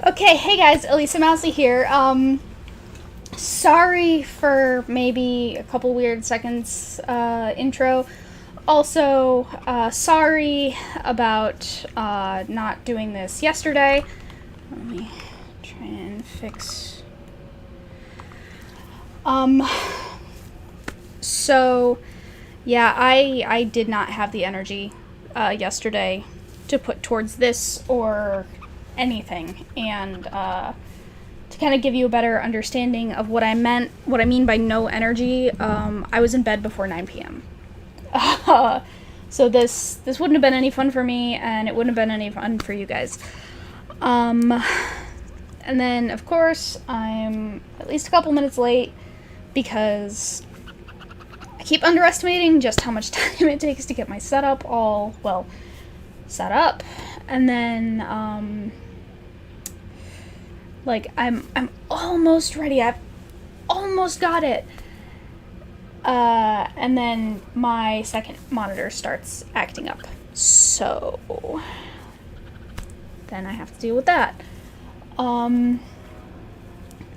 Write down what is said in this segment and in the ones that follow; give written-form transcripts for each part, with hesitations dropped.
Okay, hey guys, Elisa Mousy here. Sorry for maybe a couple weird seconds intro. Also, sorry about not doing this yesterday. Let me try and fix. Um, so yeah, I did not have the energy yesterday to put towards this or anything, and to kind of give you a better understanding of what I mean by no energy, I was in bed before 9 p.m. So this wouldn't have been any fun for me, and it wouldn't have been any fun for you guys. And then, of course, I'm at least a couple minutes late because I keep underestimating just how much time it takes to get my setup all, well, set up. And then, I'm almost ready. I've almost got it. And then my second monitor starts acting up. So then I have to deal with that.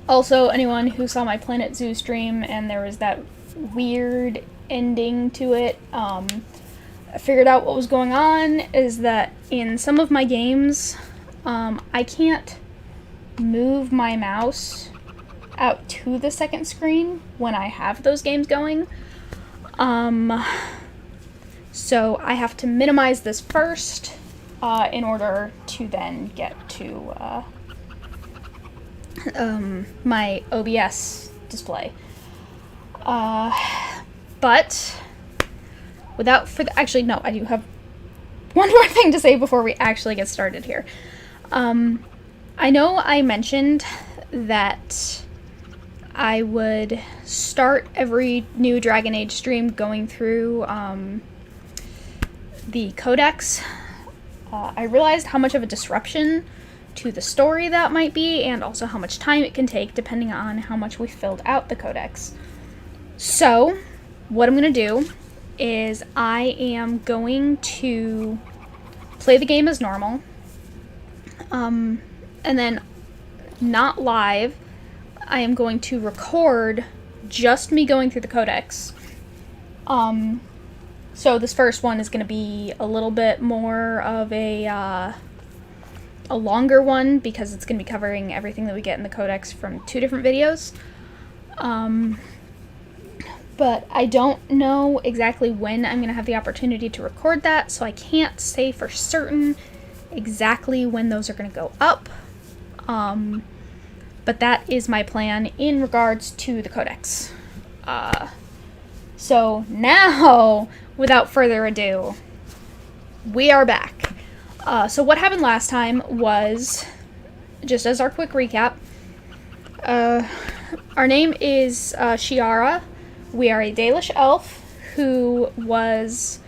Also, anyone who saw my Planet Zoo stream and there was that weird ending to it, I figured out what was going on is that in some of my games, I can't move my mouse out to the second screen when I have those games going. So I have to minimize this first in order to then get to my OBS display. But without further, actually no, I do have one more thing to say before we actually get started here. I know I mentioned that I would start every new Dragon Age stream going through the codex. I realized how much of a disruption to the story that might be, and also how much time it can take depending on how much we filled out the codex. So, what I'm going to do is I am going to play the game as normal, and then not live. I am going to record just me going through the codex. So this first one is going to be a little bit more of a longer one because it's going to be covering everything that we get in the codex from two different videos. But I don't know exactly when I'm going to have the opportunity to record that, so I can't say for certain exactly when those are going to go up. But that is my plan in regards to the codex. So now, without further ado, we are back. So what happened last time was, just as our quick recap, our name is Shiara. We are a Dalish elf who was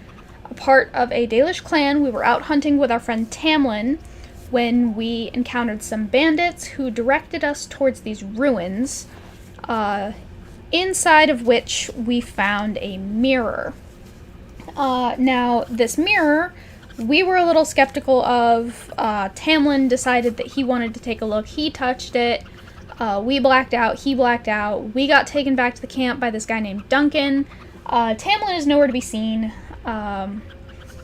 a part of a Dalish clan. We were out hunting with our friend Tamlin when we encountered some bandits who directed us towards these ruins, inside of which we found a mirror. Now, this mirror, we were a little skeptical of. Tamlin decided that he wanted to take a look. He touched it. We blacked out. He blacked out. We got taken back to the camp by this guy named Duncan. Tamlin is nowhere to be seen.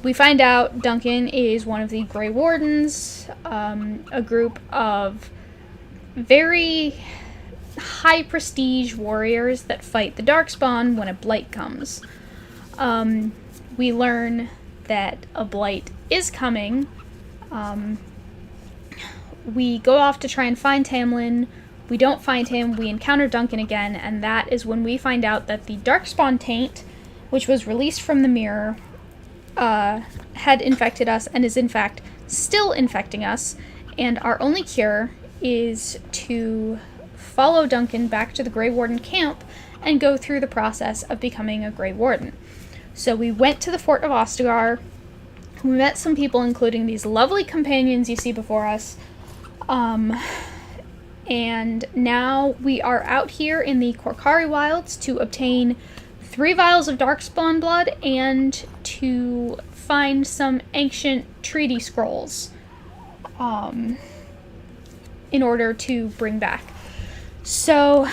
We find out Duncan is one of the Grey Wardens, a group of very high prestige warriors that fight the Darkspawn when a blight comes. We learn that a blight is coming. We go off to try and find Tamlin. We don't find him. We encounter Duncan again, and that is when we find out that the Darkspawn taint, which was released from the mirror, had infected us and is in fact still infecting us, and our only cure is to follow Duncan back to the Grey Warden camp and go through the process of becoming a Grey Warden. So we went to the Fort of Ostagar. We met some people, including these lovely companions you see before us. And now we are out here in the Korcari Wilds to obtain 3 vials of Darkspawn blood and to find some ancient treaty scrolls. in order to bring back. So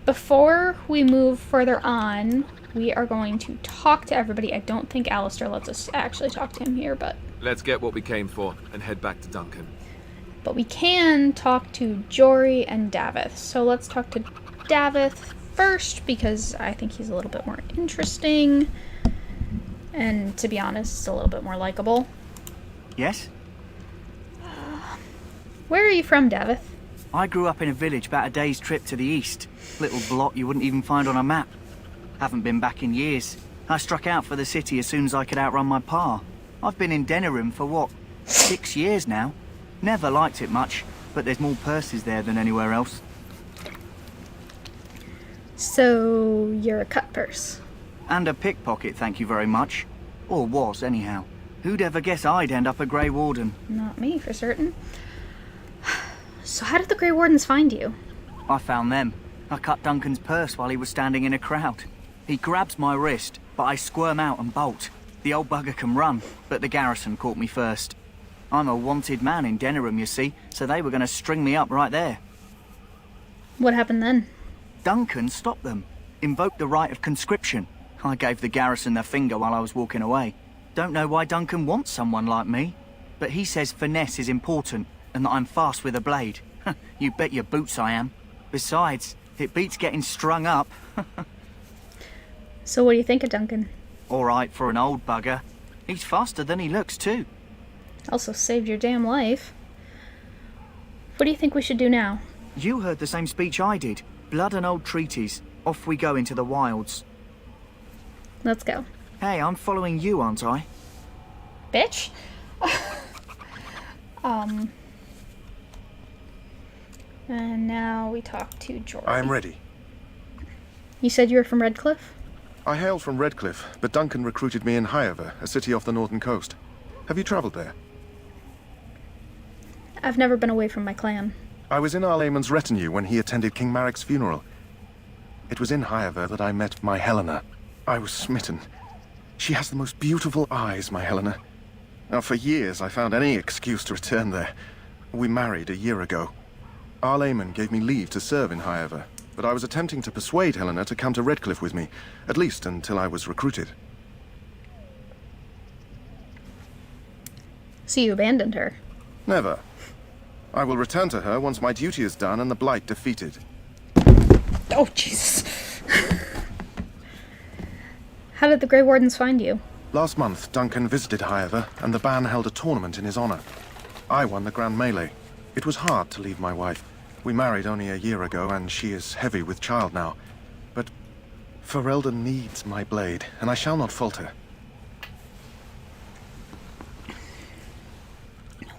before we move further on, we are going to talk to everybody. I don't think Alistair lets us actually talk to him here, but... Let's get what we came for and head back to Duncan. But we can talk to Jory and Davith. So let's talk to Davith first, because I think he's a little bit more interesting. And to be honest, it's a little bit more likable. Yes? Where are you from, Davith? I grew up in a village about a day's trip to the east. Little blot you wouldn't even find on a map. Haven't been back in years. I struck out for the city as soon as I could outrun my pa. I've been in Denerim for what, 6 years now? Never liked it much, but there's more purses there than anywhere else. So, you're a cut purse. And a pickpocket, thank you very much. Or was, anyhow. Who'd ever guess I'd end up a Grey Warden? Not me, for certain. So how did the Grey Wardens find you? I found them. I cut Duncan's purse while he was standing in a crowd. He grabs my wrist, but I squirm out and bolt. The old bugger can run, but the garrison caught me first. I'm a wanted man in Denerim, you see, so they were going to string me up right there. What happened then? Duncan stopped them. Invoked the right of conscription. I gave the garrison the finger while I was walking away. Don't know why Duncan wants someone like me, but he says finesse is important and that I'm fast with a blade. You bet your boots I am. Besides, it beats getting strung up. So what do you think of Duncan? All right for an old bugger. He's faster than he looks too. Also saved your damn life. What do you think we should do now? You heard the same speech I did. Blood and old treaties. Off we go into the wilds. Let's go. Hey, I'm following you, aren't I? Bitch? And now we talk to Jory. I am ready. You said you were from Redcliffe? I hail from Redcliffe, but Duncan recruited me in Highover, a city off the northern coast. Have you travelled there? I've never been away from my clan. I was in Arlayman's retinue when he attended King Maric's funeral. It was in Highover that I met my Helena. I was smitten. She has the most beautiful eyes, my Helena. Now, for years I found any excuse to return there. We married a year ago. Arlayman gave me leave to serve in Highover, but I was attempting to persuade Helena to come to Redcliffe with me, at least until I was recruited. So you abandoned her? Never. I will return to her once my duty is done and the Blight defeated. Oh, Jesus. How did the Grey Wardens find you? Last month, Duncan visited Highover, and the band held a tournament in his honor. I won the Grand Melee. It was hard to leave my wife. We married only a year ago, and she is heavy with child now. But Ferelden needs my blade, and I shall not falter.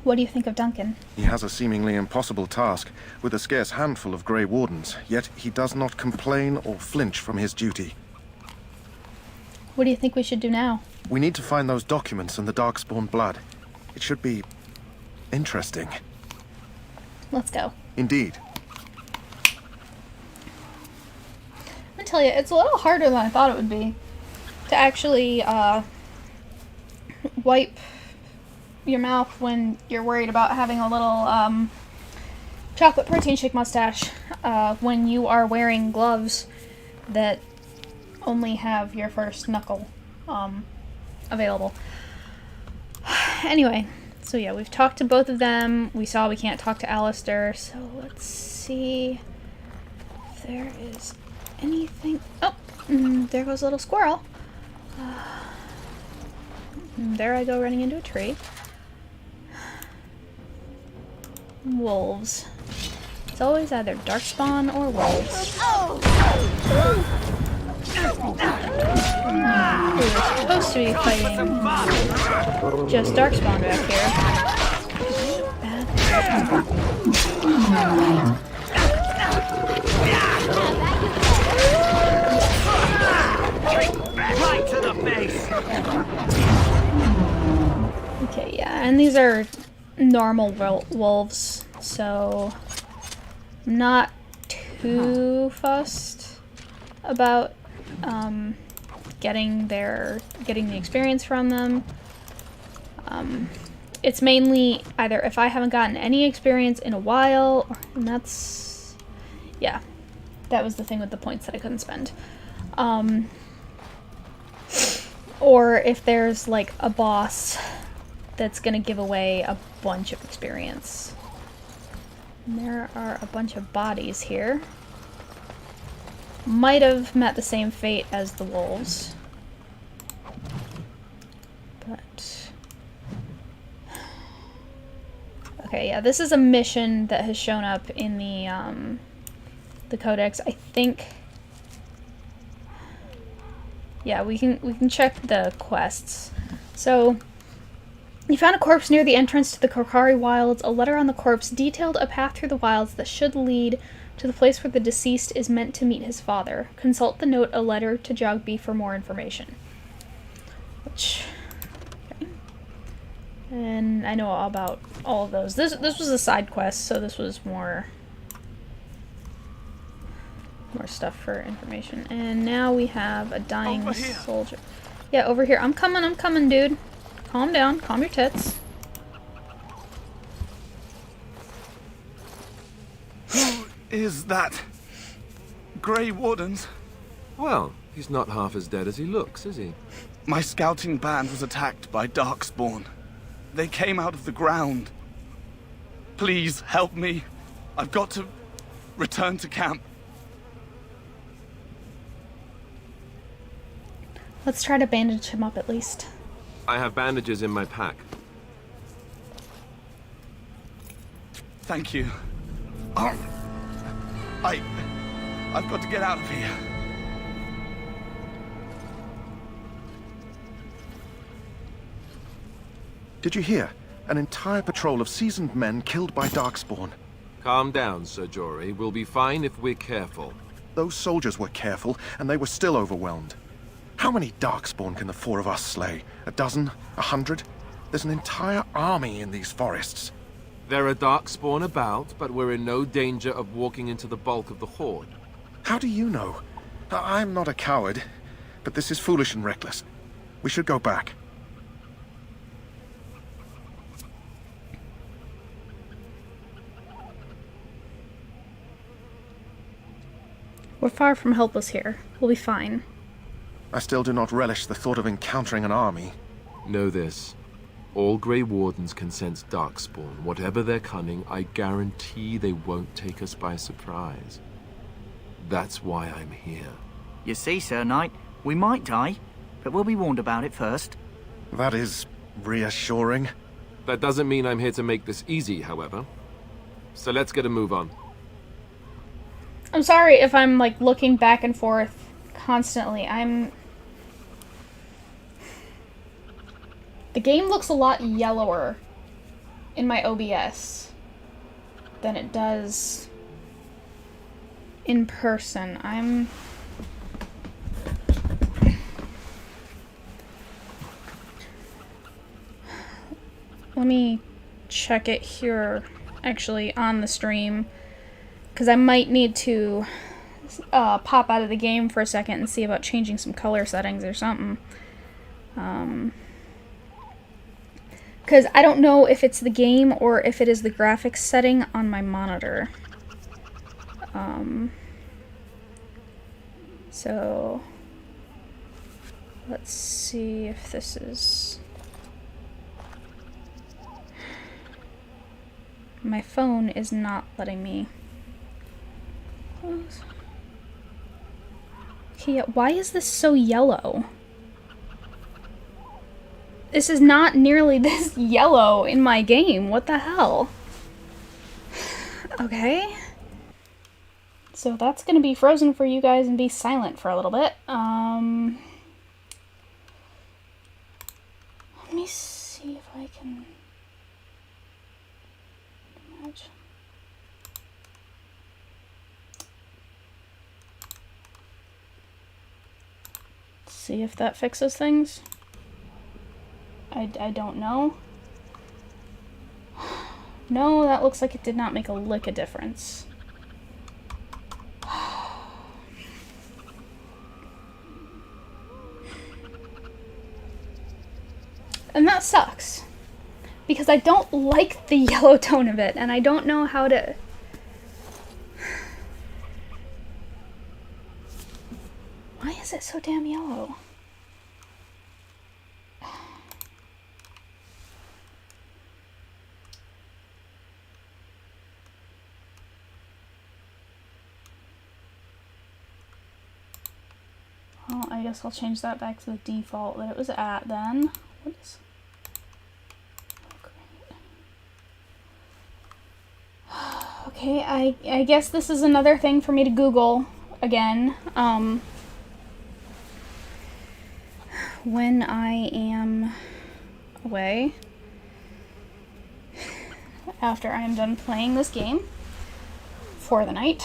What do you think of Duncan? He has a seemingly impossible task, with a scarce handful of Grey Wardens, yet he does not complain or flinch from his duty. What do you think we should do now? We need to find those documents and the Darkspawn blood. It should be interesting. Let's go. Indeed. I tell you, it's a little harder than I thought it would be to actually wipe your mouth when you're worried about having a little chocolate protein shake mustache when you are wearing gloves that only have your first knuckle available. Anyway, so yeah, we've talked to both of them. We saw we can't talk to Alistair, so let's see if there is anything. Oh, there goes a little squirrel. There I go running into a tree. Wolves. It's always either Darkspawn or wolves. We were supposed to be fighting just Darkspawn back here. Right to the face! Okay, yeah, and these are normal wolves, so I'm not too fussed about getting the experience from them. it's mainly either if I haven't gotten any experience in a while, and that's, yeah, that was the thing with the points that I couldn't spend. Or if there's like a boss that's gonna give away a bunch of experience. And there are a bunch of bodies here. Might have met the same fate as the wolves. But... okay, yeah, this is a mission that has shown up in the codex. I think... yeah, we can check the quests. So, you found a corpse near the entrance to the Korcari Wilds. A letter on the corpse detailed a path through the wilds that should lead to the place where the deceased is meant to meet his father. Consult the note, a letter to Jogby for more information. Which... okay. And I know all about all of those. This was a side quest, so this was more stuff for information. And now we have a dying soldier. Yeah, over here. I'm coming, dude. Calm down. Calm your tits. Who is that? Grey Wardens? Well, he's not half as dead as he looks, is he? My scouting band was attacked by Darkspawn. They came out of the ground. Please help me. I've got to return to camp. Let's try to bandage him up at least. I have bandages in my pack. Thank you. I've got to get out of here. Did you hear? An entire patrol of seasoned men killed by Darkspawn. Calm down, Sir Jory. We'll be fine if we're careful. Those soldiers were careful, and they were still overwhelmed. How many Darkspawn can the four of us slay? A dozen? 100? There's an entire army in these forests. There are Darkspawn about, but we're in no danger of walking into the bulk of the Horde. How do you know? I'm not a coward, but this is foolish and reckless. We should go back. We're far from helpless here. We'll be fine. I still do not relish the thought of encountering an army. Know this. All Grey Wardens can sense Darkspawn. Whatever their cunning, I guarantee they won't take us by surprise. That's why I'm here. You see, Sir Knight, we might die, but we'll be warned about it first. That is reassuring. That doesn't mean I'm here to make this easy, however. So let's get a move on. I'm sorry if I'm, like, looking back and forth constantly. The game looks a lot yellower in my OBS than it does in person. Let me check it here, actually, on the stream, because I might need to pop out of the game for a second and see about changing some color settings or something. Because I don't know if it's the game or if it is the graphics setting on my monitor. So let's see if this is... my phone is not letting me close. Okay, why is this so yellow? This is not nearly this yellow in my game. What the hell? Okay. So that's gonna be frozen for you guys and be silent for a little bit. Let me see if I can imagine. See if that fixes things. I don't know. No, that looks like it did not make a lick of difference. And that sucks. because I don't like the yellow tone of it, and I don't know how to... Why is it so damn yellow? Well, I guess I'll change that back to the default that it was at then. What is... Oh, great. Okay, I guess this is another thing for me to Google again. When I am away, after I am done playing this game for the night.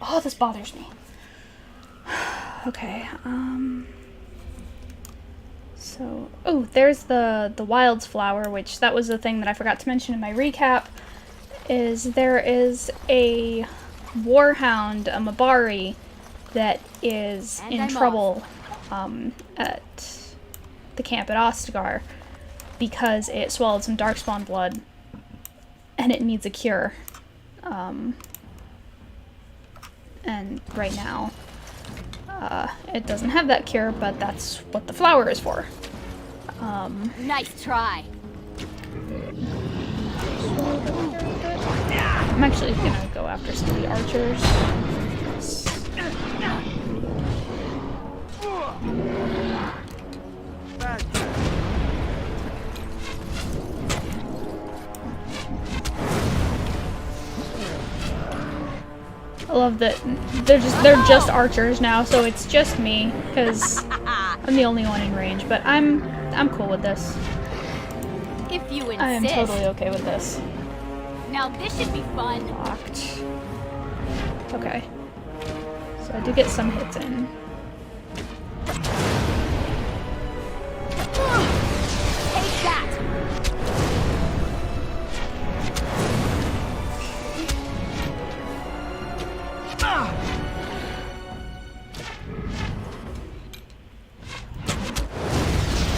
Oh, this bothers me. Okay, so, oh, there's the Wilds flower, which that was the thing that I forgot to mention in my recap, is there is a warhound, a Mabari, that is in trouble at the camp at Ostagar because it swallowed some Darkspawn blood and it needs a cure. And right now, it doesn't have that cure, but that's what the flower is for. Nice try. I'm actually gonna go after some of the archers. I love that they're just archers now, so it's just me because I'm the only one in range. But I'm cool with this. If you insist. I am totally okay with this. Now this should be fun. Locked. Okay. So I do get some hits in. Take that.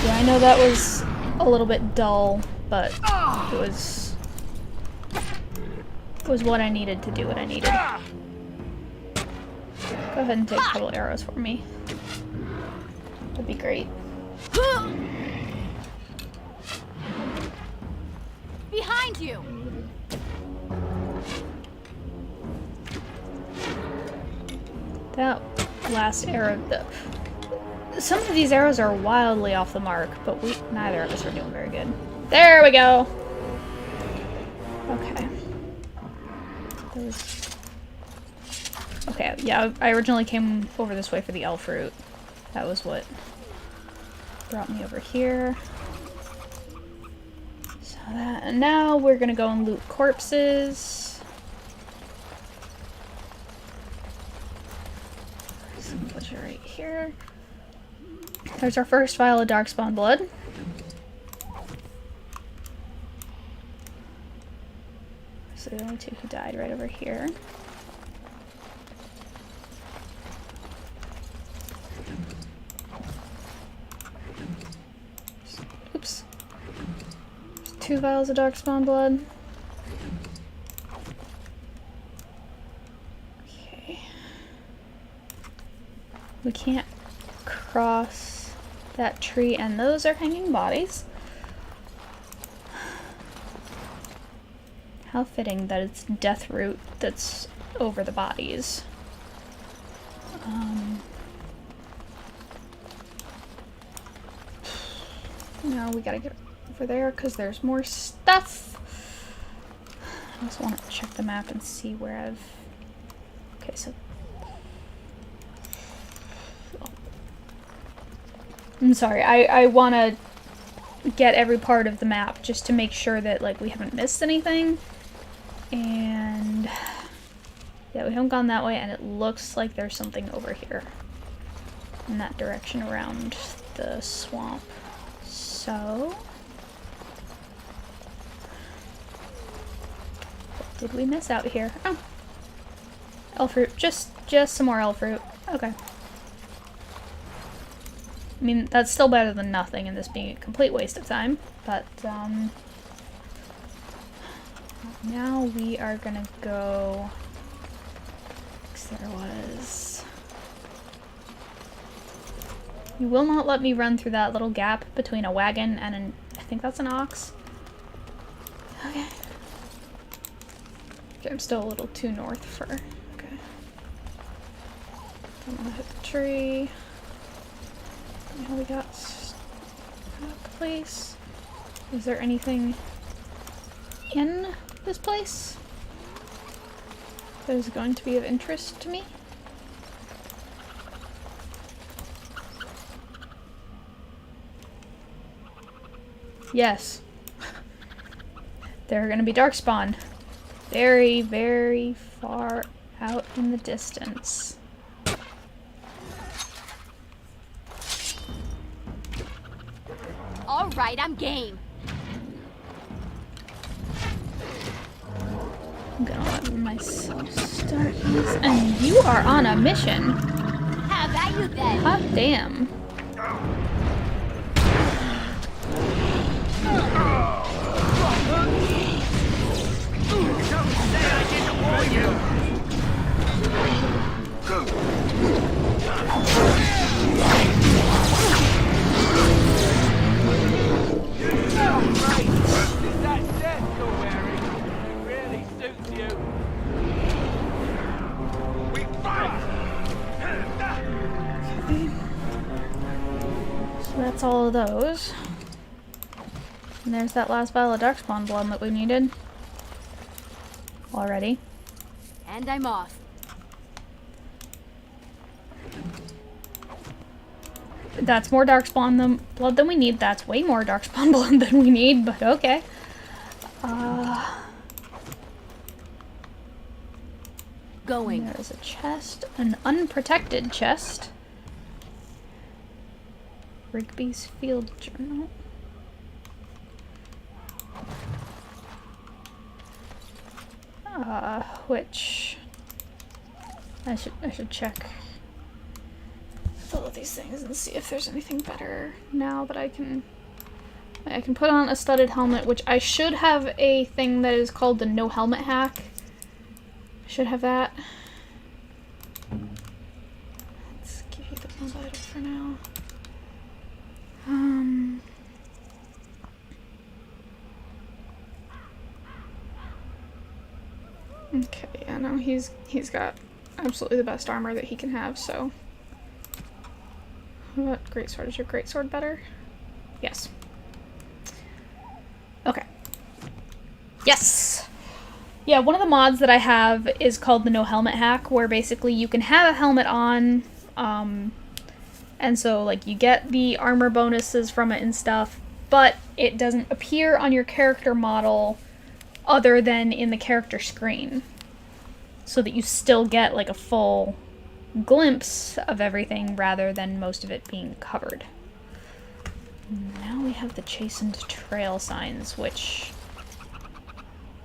Yeah, I know that was a little bit dull, but it was what I needed to do what I needed. Go ahead and take a couple arrows for me. That'd be great. Behind you. That last arrow, some of these arrows are wildly off the mark, but neither of us are doing very good. There we go! Okay. Okay, yeah, I originally came over this way for the elf root. That was what brought me over here. So that, and now we're gonna go and loot corpses. So put you right here. There's our first vial of Darkspawn blood. So the only two who died right over here. Oops. There's 2 vials of Darkspawn blood. Okay. We can't cross that tree, and those are hanging bodies. How fitting that it's Deathroot that's over the bodies. Now we gotta get over there because there's more stuff. I also want to check the map and see where I've... Okay, so... I'm sorry, I want to get every part of the map just to make sure that, like, we haven't missed anything. And yeah, we haven't gone that way, and it looks like there's something over here in that direction around the swamp. So what did we miss out here? Oh, elf fruit. Just some more elf fruit. Okay. I mean, that's still better than nothing and this being a complete waste of time, but, now we are gonna go... There was... You will not let me run through that little gap between a wagon and an... I think that's an ox. Okay. I'm still a little too north for... Okay. Don't want to hit the tree. Now we got a place. Is there anything in this place that is going to be of interest to me? Yes. There are going to be darkspawn. Very, very far out in the distance. All right, I'm game. I'm gonna let myself start these. And you are on a mission. Have at you then. Hot damn. So that's all of those. And there's that last vial of darkspawn blood that we needed. Already. And I'm off. That's more darkspawn blood than we need. That's way more darkspawn blood than we need, but okay. Going. There is a chest, an unprotected chest. Rigby's Field Journal. Which I should check all of these things and see if there's anything better now that I can put on a studded helmet, which I should have a thing that is called the no helmet hack. I should have that. Let's give you the one vital for now. Okay, yeah, no, he's got absolutely the best armor that he can have, so. What greatsword? Is your greatsword better? Yes. Okay. Yes! Yeah, one of the mods that I have is called the no helmet hack, where basically you can have a helmet on, and so, like, you get the armor bonuses from it and stuff, but it doesn't appear on your character model other than in the character screen, so that you still get like a full glimpse of everything rather than most of it being covered. Now we have the chastened trail signs, which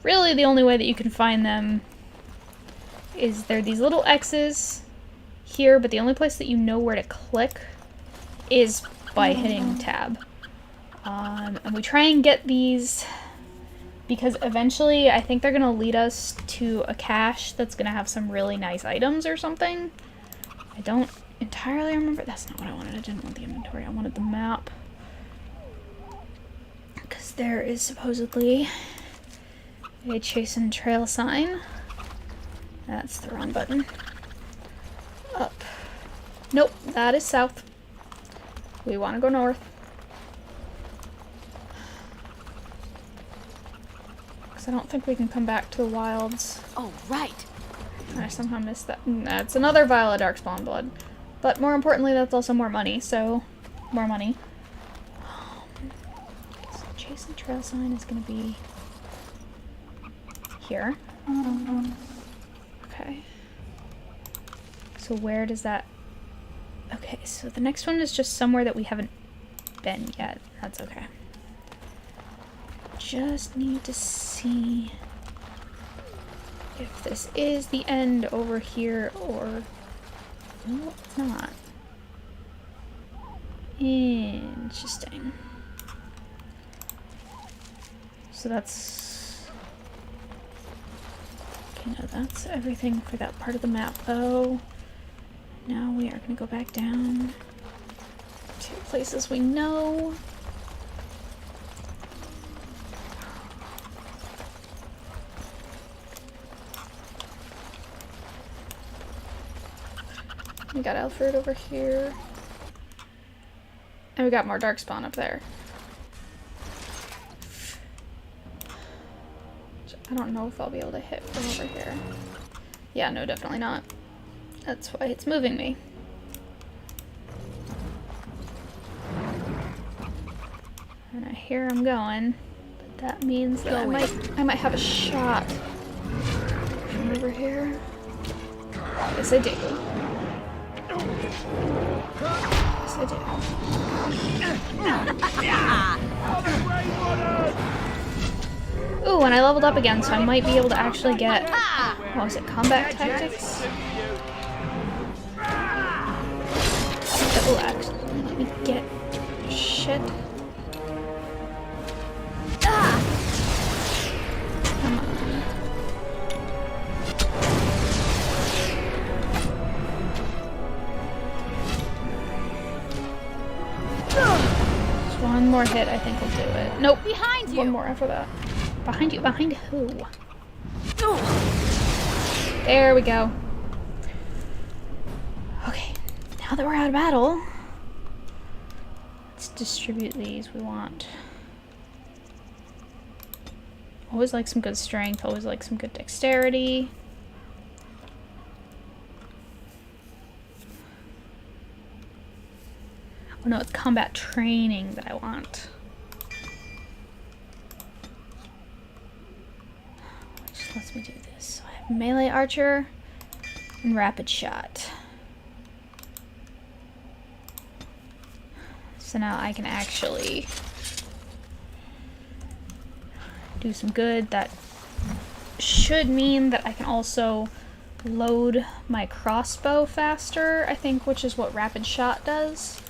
really the only way that you can find them is they're these little X's here, but the only place that you know where to click is by hitting tab. And we try and get these because eventually I think they're going to lead us to a cache that's going to have some really nice items or something. I don't entirely remember. That's not what I wanted. I didn't want the inventory. I wanted the map. Because there is supposedly a chastened trail sign. That's the wrong button. Up. Nope, that is south. We want to go north. I don't think we can come back to the wilds. Oh, right. I somehow missed that. That's another vial of darkspawn blood. But more importantly, that's also more money, so more money. So the chastened trail sign is going to be here. Okay. So where does that... Okay, so the next one is just somewhere that we haven't been yet. That's okay. Just need to see if this is the end over here or... No, it's not. Interesting. So that's... Okay, no, that's everything for that part of the map, though. Now we are going to go back down to places we know. We got Alfred over here. And we got more Darkspawn up there. I don't know if I'll be able to hit from over here. Yeah, no, definitely not. That's why it's moving me. And I hear I'm going, but that means that I might have a shot from over here. Yes, I do. Yes, I do. Ooh, and I leveled up again, so I might be able to actually get... What was it? Combat tactics? That will actually let me get shit. Come on. Just one more hit, I think will do it. Nope. Behind you. One more after that. Behind you? Behind who? There we go. Okay, now that we're out of battle, let's distribute these. We want... Always like some good strength, always like some good dexterity. Oh no, it's combat training that I want. Which lets me do this. So I have melee archer and rapid shot. So now I can actually do some good. That should mean that I can also load my crossbow faster, I think, which is what rapid shot does.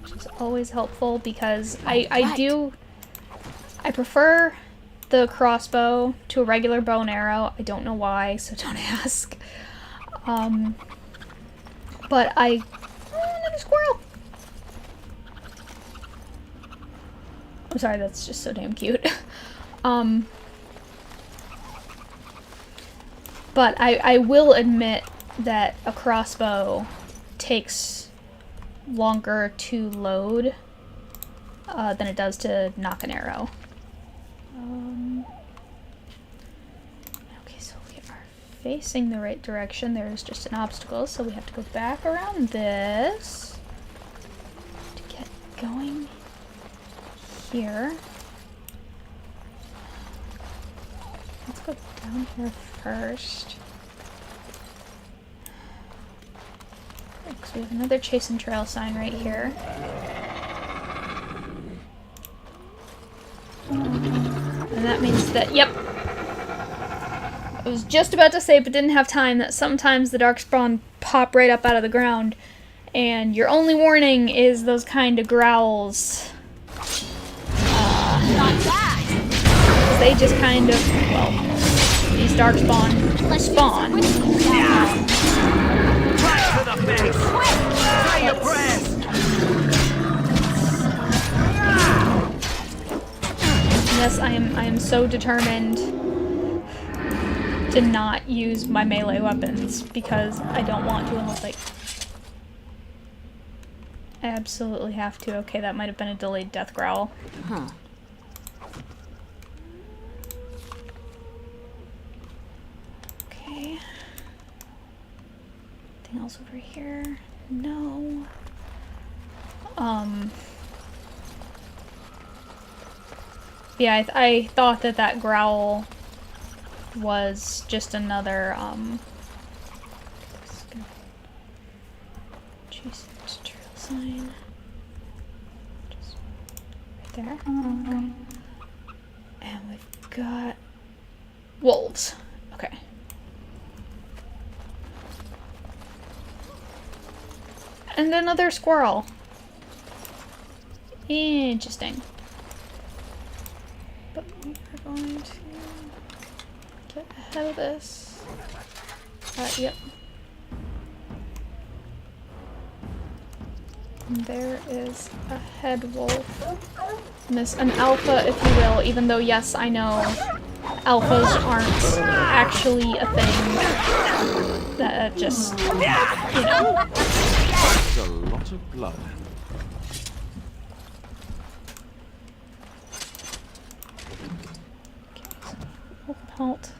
Which is always helpful because I prefer the crossbow to a regular bow and arrow. I don't know why, so don't ask. But I... Oh, another squirrel! I'm sorry, that's just so damn cute. But I will admit that a crossbow takes longer to load than it does to knock an arrow. Okay, so we are facing the right direction. There's just an obstacle, so we have to go back around this to get going here. Let's go down here first. Because we have another chase and trail sign right here. And that means that, yep. I was just about to say, but didn't have time, that sometimes the Darkspawn pop right up out of the ground. And your only warning is those kind of growls. They just kind of, well, these Darkspawn spawn. Yes, I am so determined to not use my melee weapons because I don't want to unless I absolutely have to. Okay, that might have been a delayed death growl. Huh. Okay. Anything else over here? No. Yeah, I thought that that growl was just another, Chase trail sign. Just right there. Okay. And we've got wolves. Okay. And another squirrel. Interesting. But we are going to get ahead of this. Yep. And there is a head wolf. An alpha, if you will, even though, yes, I know alphas aren't actually a thing. That just, you know. That's a lot of blood. Wolf pelt.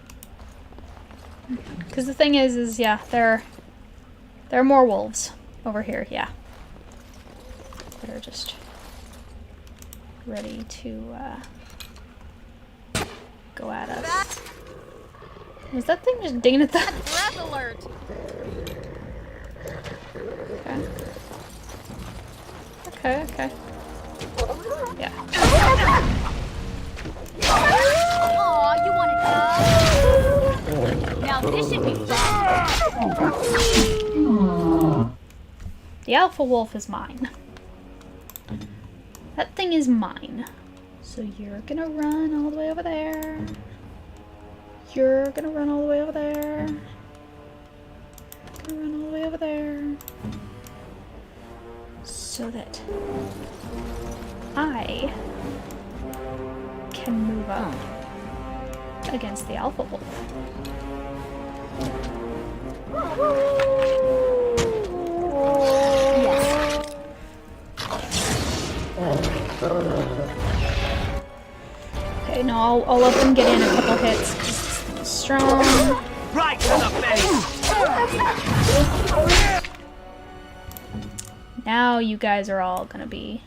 Because the thing is yeah, there are more wolves over here, yeah. That are just ready to go at us. Was that thing just digging at the... Breath alert! Okay. Yeah. Aw, you wanna go? Now this should be fun. The alpha wolf is mine. That thing is mine. So you're gonna run all the way over there. You're gonna run all the way over there. Gonna run all the way over there. So that I can move up against the alpha wolf. Yes. Okay, no, I'll let them get in a couple hits. Strong. Right to the face! Now you guys are all gonna be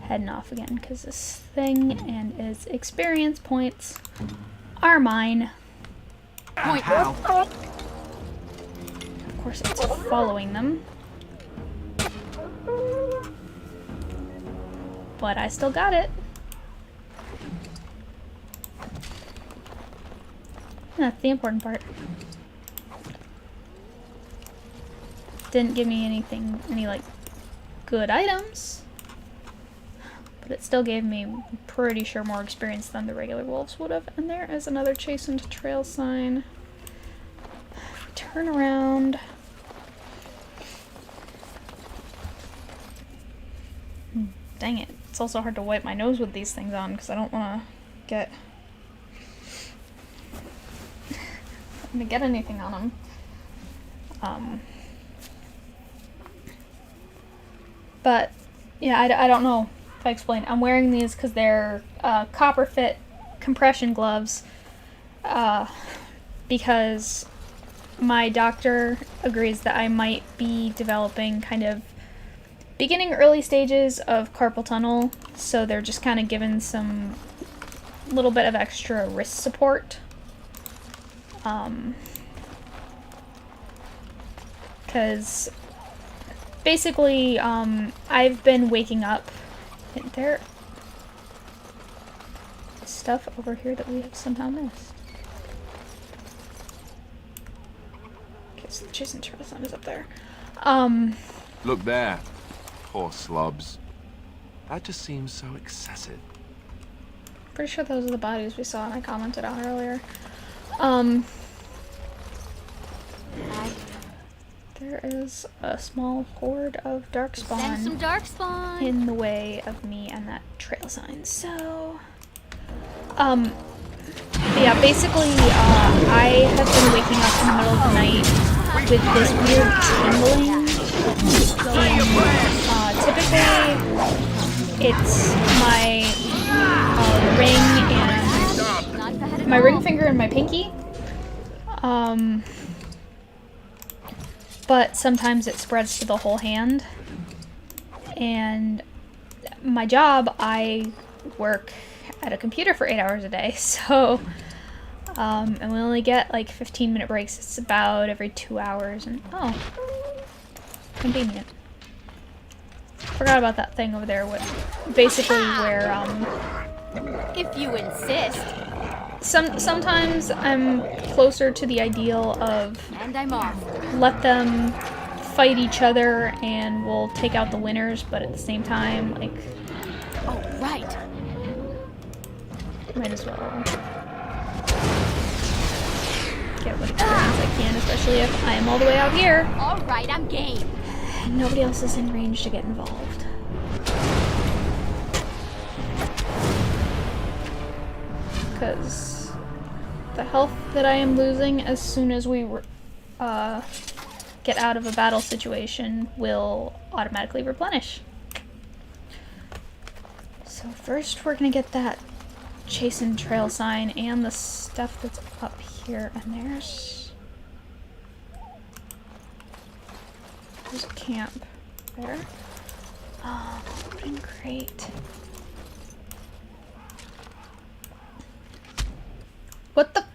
heading off again because this thing and its experience points are mine. And how? Of course, it's following them. But I still got it. That's the important part. Didn't give me any like good items, but it still gave me, I'm pretty sure, more experience than the regular wolves would have. And there is another chastened trail sign. Turn around. Dang it. It's also hard to wipe my nose with these things on because I don't want to get anything on them. But yeah, I don't know if I explained. I'm wearing these because they're copper fit compression gloves because my doctor agrees that I might be developing kind of beginning early stages of carpal tunnel, so they're just kind of given some little bit of extra wrist support. Because basically, I've been waking up. There stuff over here that we have somehow missed. Okay, so the Jason Turtleson is up there. Look there. Poor slobs. That just seems so excessive. Pretty sure those are the bodies we saw and I commented on earlier. There is a small horde of darkspawn Send some darkspawn in the way of me and that trail sign. So, yeah, basically, I have been waking up in the middle of the night with this weird tingling. And, typically, it's my ring and my ring finger and my pinky. But sometimes it spreads to the whole hand. And my job, I work at a computer for 8 hours a day, so and we only get like 15-minute breaks. It's about every 2 hours, and oh, convenient. Forgot about that thing over there. Basically, where if you insist. sometimes I'm closer to the ideal of And I'm off. let them fight each other and we'll take out the winners, but at the same time, like, Oh, right. might as well get what experience I can, especially if I am all the way out here All right, I'm game. and nobody else is in range to get involved. Because the health that I am losing as soon as we get out of a battle situation will automatically replenish. So first we're gonna get that Chasen trail sign and the stuff that's up here, and there's a camp there. Opening crate. What the?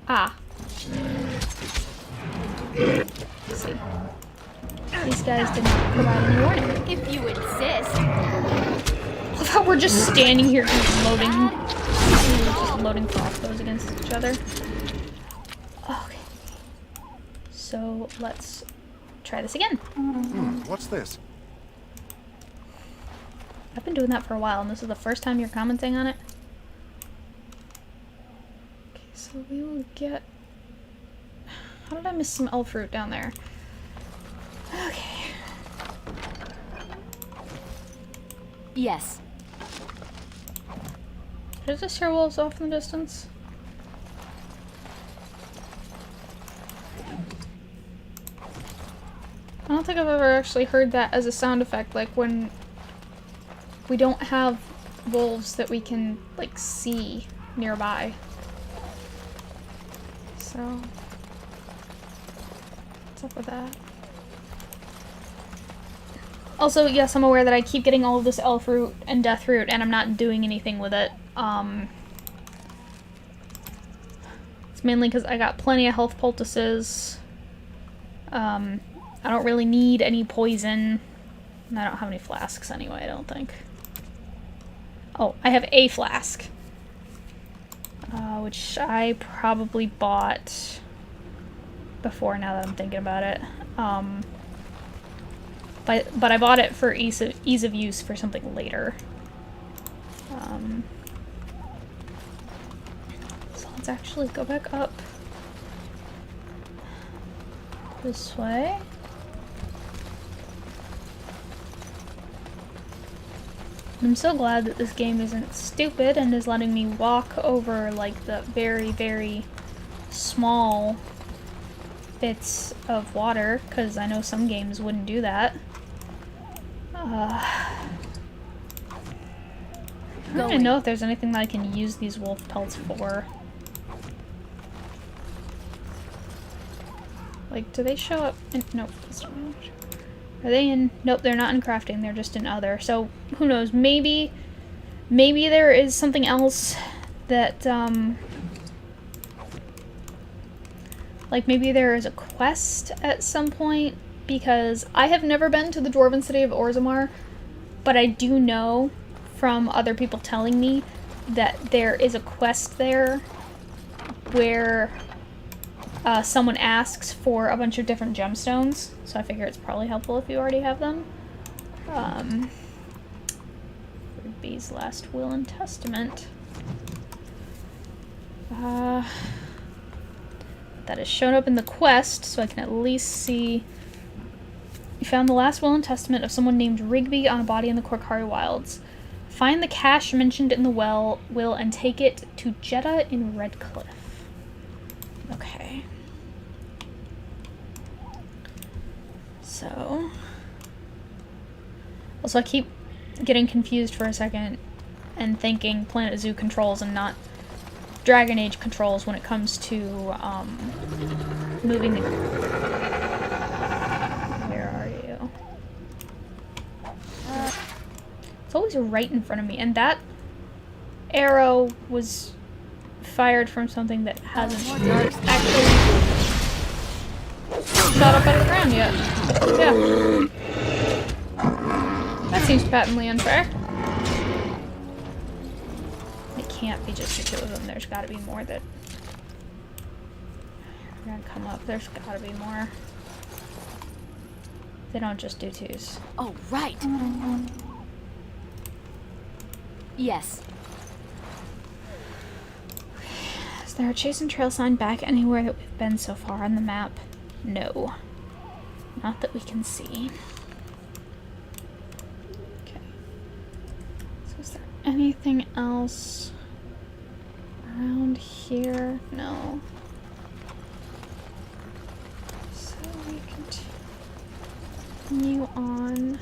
Ah. Let's see. These guys did not provide any warning. If you insist. I love how we're just standing here just loading crossbows against each other. Okay. So let's try this again. What's this? I've been doing that for a while, and this is the first time you're commenting on it. Okay, so we will get... How did I miss some elf fruit down there? Okay. Yes. Is this hear wolves off in the distance? I don't think I've ever actually heard that as a sound effect, like when we don't have wolves that we can, like, see nearby. So, what's up with that? Also, yes, I'm aware that I keep getting all of this elf root and death root, and I'm not doing anything with it. It's mainly because I got plenty of health poultices. I don't really need any poison. And I don't have any flasks anyway, I don't think. Oh, I have a flask. Which I probably bought before, now that I'm thinking about it. But I bought it for ease of use for something later. So let's actually go back up this way. I'm so glad that this game isn't stupid and is letting me walk over, like, the very, very small bits of water, because I know some games wouldn't do that. I don't even know if there's anything that I can use these wolf pelts for. Like, do they show up in... Nope, that's not much. Are they in... Nope, they're not in crafting, they're just in other. So, who knows, maybe there is something else that, like, maybe there is a quest at some point, because I have never been to the Dwarven city of Orzammar, but I do know from other people telling me that there is a quest there where someone asks for a bunch of different gemstones, so I figure it's probably helpful if you already have them. Rigby's Last Will and Testament. That has shown up in the quest, so I can at least see. You found the last will and testament of someone named Rigby on a body in the Korcari Wilds. Find the cache mentioned in the will and take it to Jeddah in Redcliffe. Okay. So. Also, I keep getting confused for a second and thinking Planet Zoo controls and not Dragon Age controls when it comes to moving the... Where are you? It's always right in front of me, and that arrow was fired from something that hasn't actually shot up out of the ground yet. Yeah. That seems patently unfair. It can't be just the two of them. There's got to be more that... We're gonna come up. There's gotta be more. They don't just do 2s. Oh, right. Yes. Is there a chase and trail sign back anywhere that we've been so far on the map? No. Not that we can see. Okay. So is there anything else around here? No. So we continue on.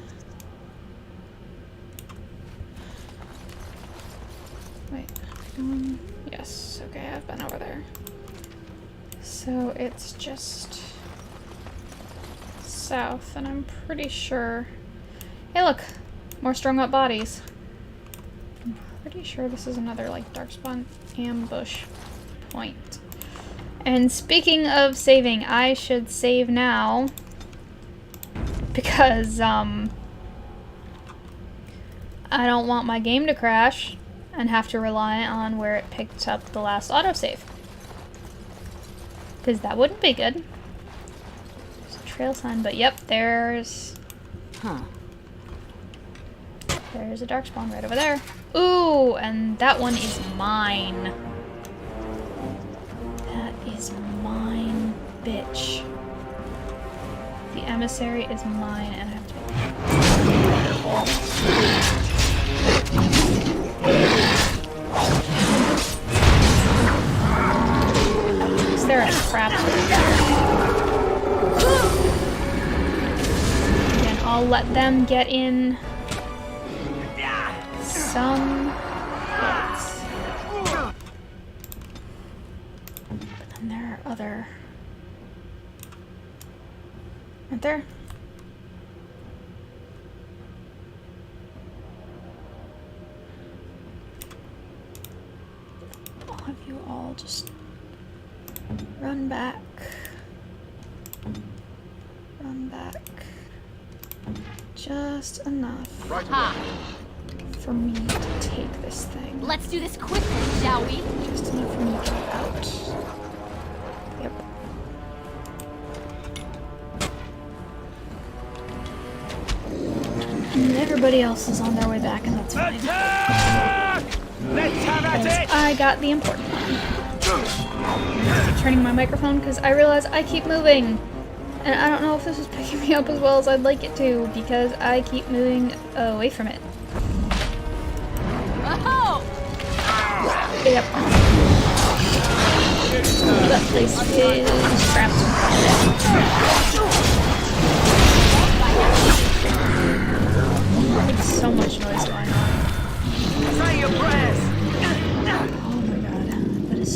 Wait. Yes, okay, I've been over there. So it's just south, and I'm pretty sure... Hey look! More strung up bodies. I'm pretty sure this is another, like, Darkspawn ambush point. And speaking of saving, I should save now. Because, I don't want my game to crash and have to rely on where it picked up the last autosave. Because that wouldn't be good. There's a trail sign, but yep, there's... Huh. There's a Darkspawn right over there. Ooh, and that one is mine. That is mine, bitch. The emissary is mine, and I have to be careful. Is there a trap over there? Again, I'll let them get in some hits. But then there are other... Aren't there? I'll have you all just run back. Run back. Just enough Ha! for me to take this thing. Let's do this quickly, shall we? Just enough for me to get out. Yep. And everybody else is on their way back, and that's fine. Because I got the important one. I keep turning my microphone because I realize I keep moving. And I don't know if this is picking me up as well as I'd like it to, because I keep moving away from it. Oh! Yep. That place is trapped. There's so much noise going on. Say your prayers! Oh my god, that is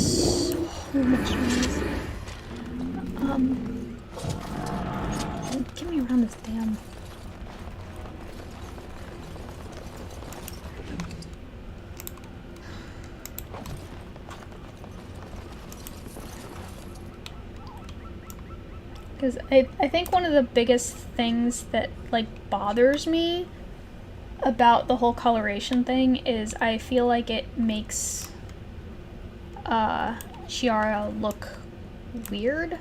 so much noise. Get me around this damn... Because I think one of the biggest things that, like, bothers me about the whole coloration thing is I feel like it makes Chiara look weird.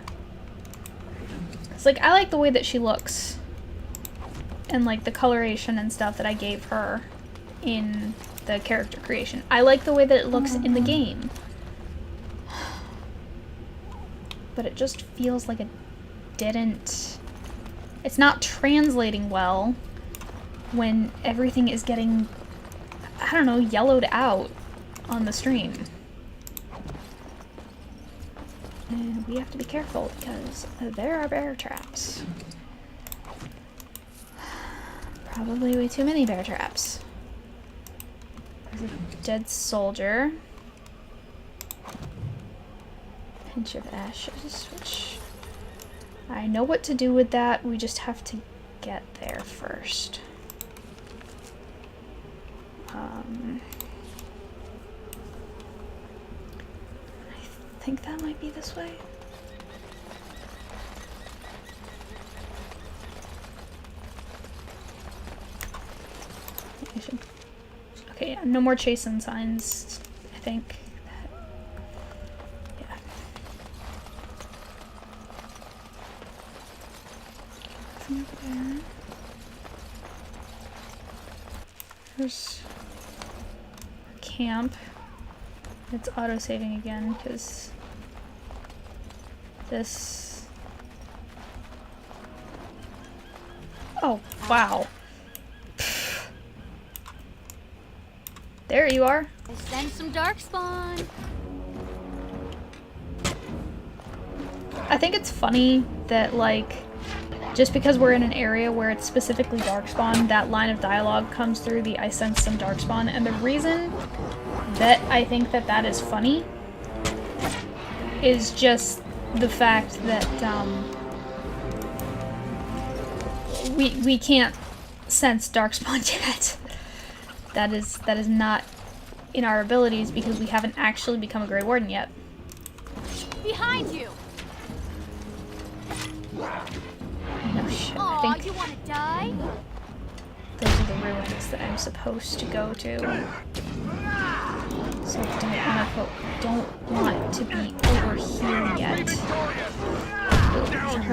It's like, I like the way that she looks and, like, the coloration and stuff that I gave her in the character creation. I like the way that it looks in the game. But it just feels like it didn't... It's not translating well when everything is getting, I don't know, yellowed out on the stream. And we have to be careful because there are bear traps. Probably way too many bear traps. There's a dead soldier. Pinch of ashes, which I know what to do with that. We just have to get there first. I think that might be this way. I should... Okay, no more chasing signs, I think. Yeah. nothing over there. There's camp. It's auto-saving again, because this... Oh, wow. There you are. We'll send some darkspawn. I think it's funny that, like, just because we're in an area where it's specifically darkspawn, that line of dialogue comes through the I sense some darkspawn, and the reason that I think that that is funny is just the fact that we can't sense darkspawn yet. That is not in our abilities because we haven't actually become a Grey Warden yet. Behind you. No shit. Aw, I think you wanna die? those are the ruins that I'm supposed to go to. So I don't want to be over here yet. I'm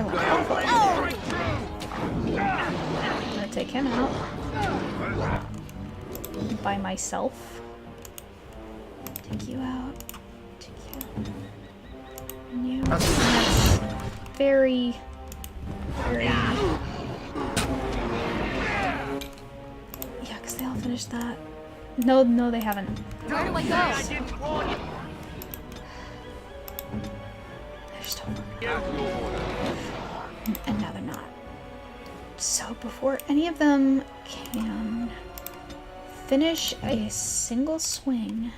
gonna take him out by myself. Take you out. Take you out. And you. That's very. Yeah, because they all finished that. No, they haven't. Where do I go? They're still working. And now they're not. So before any of them can finish a single swing,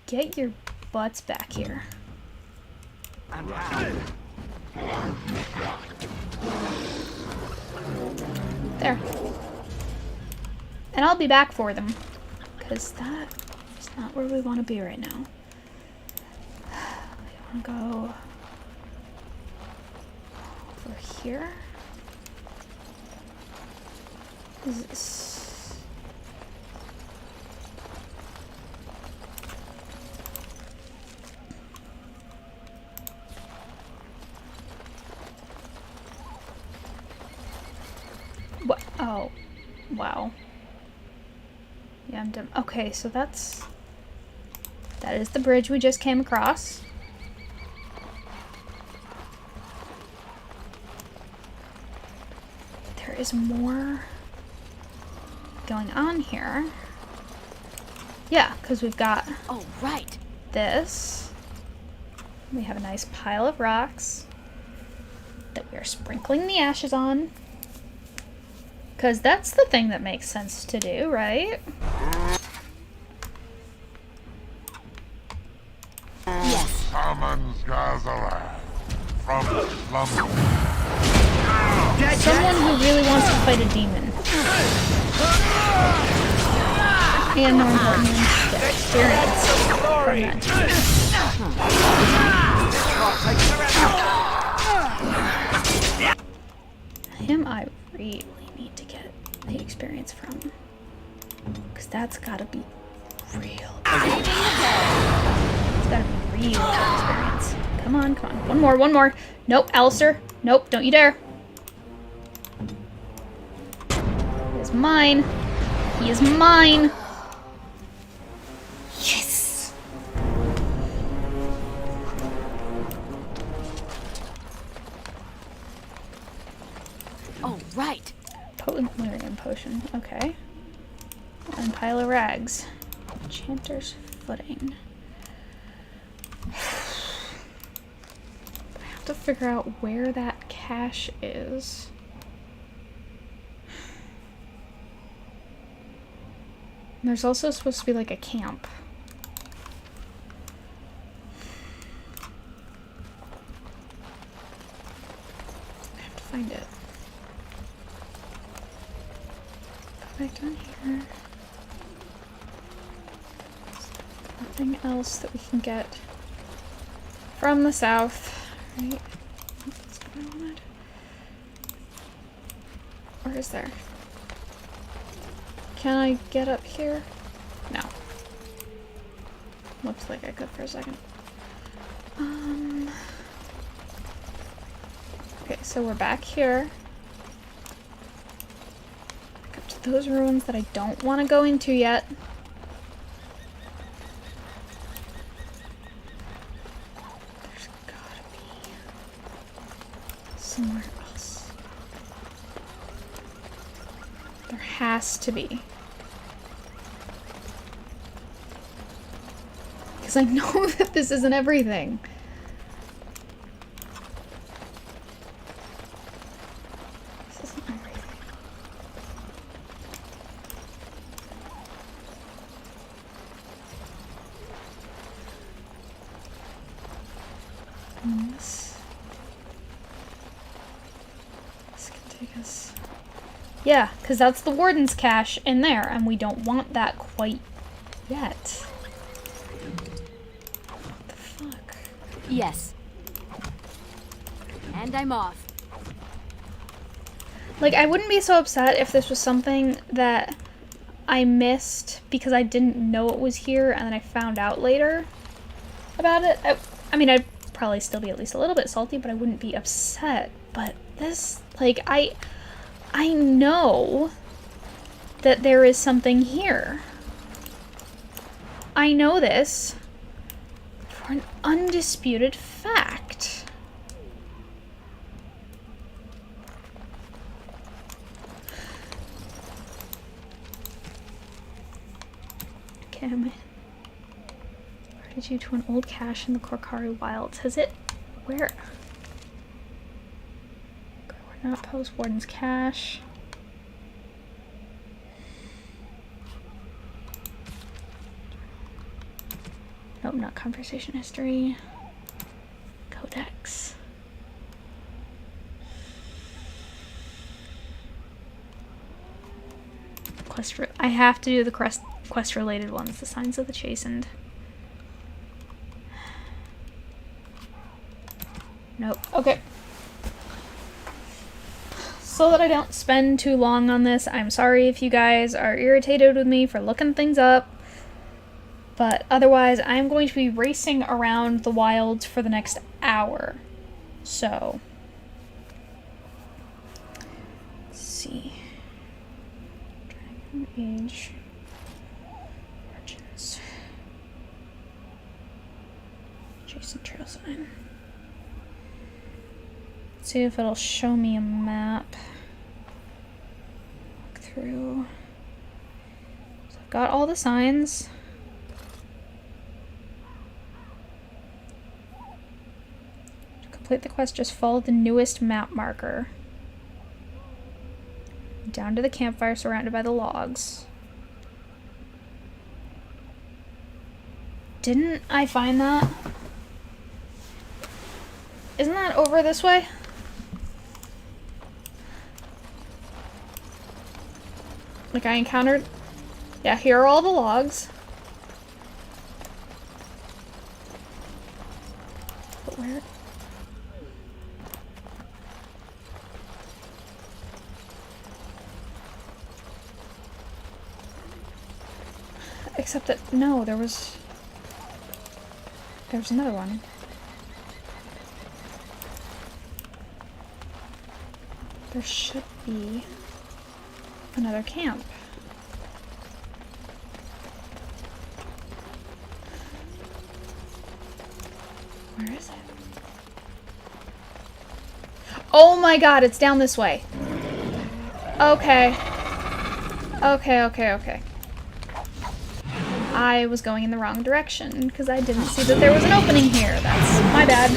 get your butts back here. And how? There. And I'll be back for them. Because that is not where we want to be right now. We want to go over here. Is this... What? Oh, wow. Yeah, I'm done. Okay, so that is the bridge we just came across. There is more going on here. Yeah, because we've got Oh, right. this. We have a nice pile of rocks that we are sprinkling the ashes on. Because that's the thing that makes sense to do, right? Yes. Summons Gazalan from slumber. Someone who really wants to fight a demon. And more importantly, get experience from that demon. Him I really need to get the experience from. Because that's gotta be real. It's gotta be real experience. Come on, come on. One more. Nope, Alistair. Nope, don't you dare. He is mine. He is mine. Yes. Oh, right. Potent lyrium potion. Okay. And pile of rags. Enchanter's footing. I have to figure out where that cache is. And there's also supposed to be like a camp. I have to find it. Go back down here. Nothing else that we can get from the south, right? That's what I wanted. Or is there? Can I get up here? No. Looks like I could for a second. Okay, so we're back here. those ruins that I don't want to go into yet. There's gotta be somewhere else. There has to be. Because I know that this isn't everything. This isn't everything. And this can take us. Yeah, because that's the Warden's cache in there, and we don't want that quite yet. Yes. And I'm off. Like, I wouldn't be so upset if this was something that I missed because I didn't know it was here and then I found out later about it. I mean, I'd probably still be at least a little bit salty, but I wouldn't be upset. But this, like, I know that there is something here. I know this for an undisputed fact. Okay, am I added you to an old cache in the Korcari Wilds? Has it? Where? Coordinate post Warden's cache. Nope, not conversation history. Codex. I have to do the quest related ones. The Signs of the Chastened. Nope. Okay. So that I don't spend too long on this, I'm sorry if you guys are irritated with me for looking things up. But otherwise, I'm going to be racing around the wilds for the next hour. So, let's see. Dragon Age. Origins. Jason Trail Sign. Let's see if it'll show me a map. Walk through. So I've got all the signs. Complete the quest, just follow the newest map marker. Down to the campfire surrounded by the logs. Didn't I find that? Isn't that over this way? Like I encountered... Yeah, here are all the logs. But where... Except that, no, there was another one. There should be another camp. Where is it? Oh my god, it's down this way. Okay. Okay. I was going in the wrong direction because I didn't see that there was an opening here. That's my bad.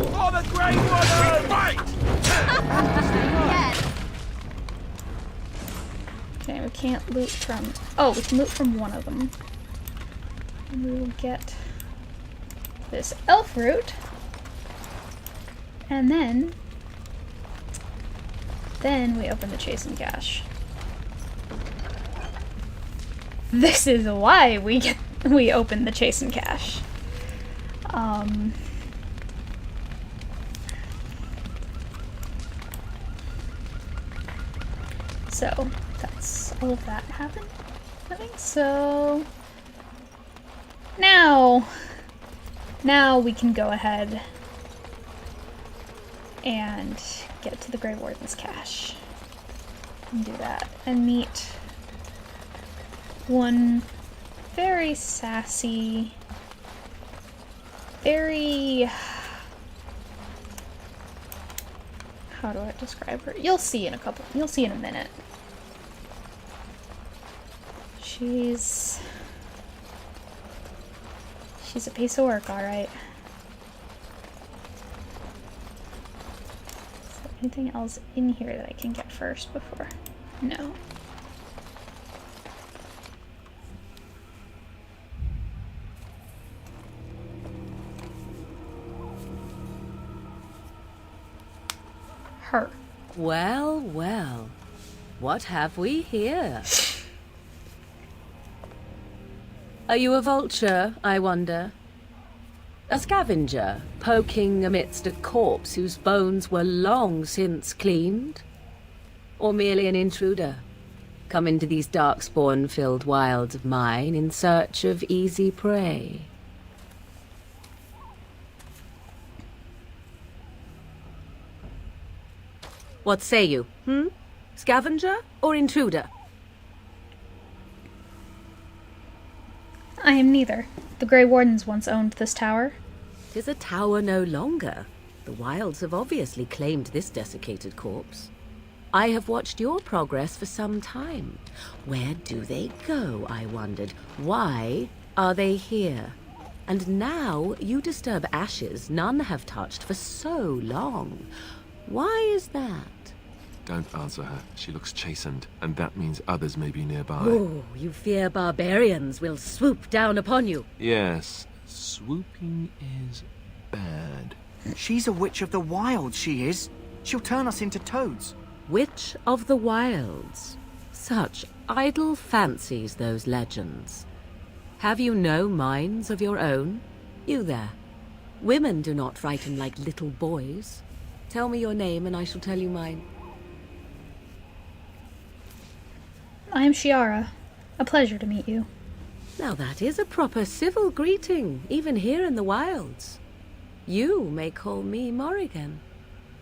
For the Grey Warden! Fight! Yes. Okay, we can't loot from... Oh, we can loot from one of them. And we will get this elf root. And then we open the Chastened cache. This is why we open the Chastened cache. So that's all of that happened. I think so. Now we can go ahead and get to the Grey Warden's cache. And do that. And meet one very sassy, very... How do I describe her? You'll see in a minute. She's a piece of work, alright. Is there anything else in here that I can get first before? No. Her. Well, well. What have we here? Are you a vulture, I wonder? A scavenger, poking amidst a corpse whose bones were long since cleaned? Or merely an intruder, come into these darkspawn-filled wilds of mine in search of easy prey? What say you, Scavenger or intruder? I am neither. The Grey Wardens once owned this tower. 'Tis a tower no longer. The wilds have obviously claimed this desiccated corpse. I have watched your progress for some time. Where do they go, I wondered? Why are they here? And now you disturb ashes none have touched for so long. Why is that? Don't answer her. She looks chastened, and that means others may be nearby. Oh, you fear barbarians will swoop down upon you. Yes, swooping is bad. She's a witch of the wild, she is. She'll turn us into toads. Witch of the Wilds. Such idle fancies, those legends. Have you no minds of your own? You there. Women do not frighten like little boys. Tell me your name and I shall tell you mine. I am Shiara. A pleasure to meet you. Now that is a proper civil greeting, even here in the wilds. You may call me Morrigan.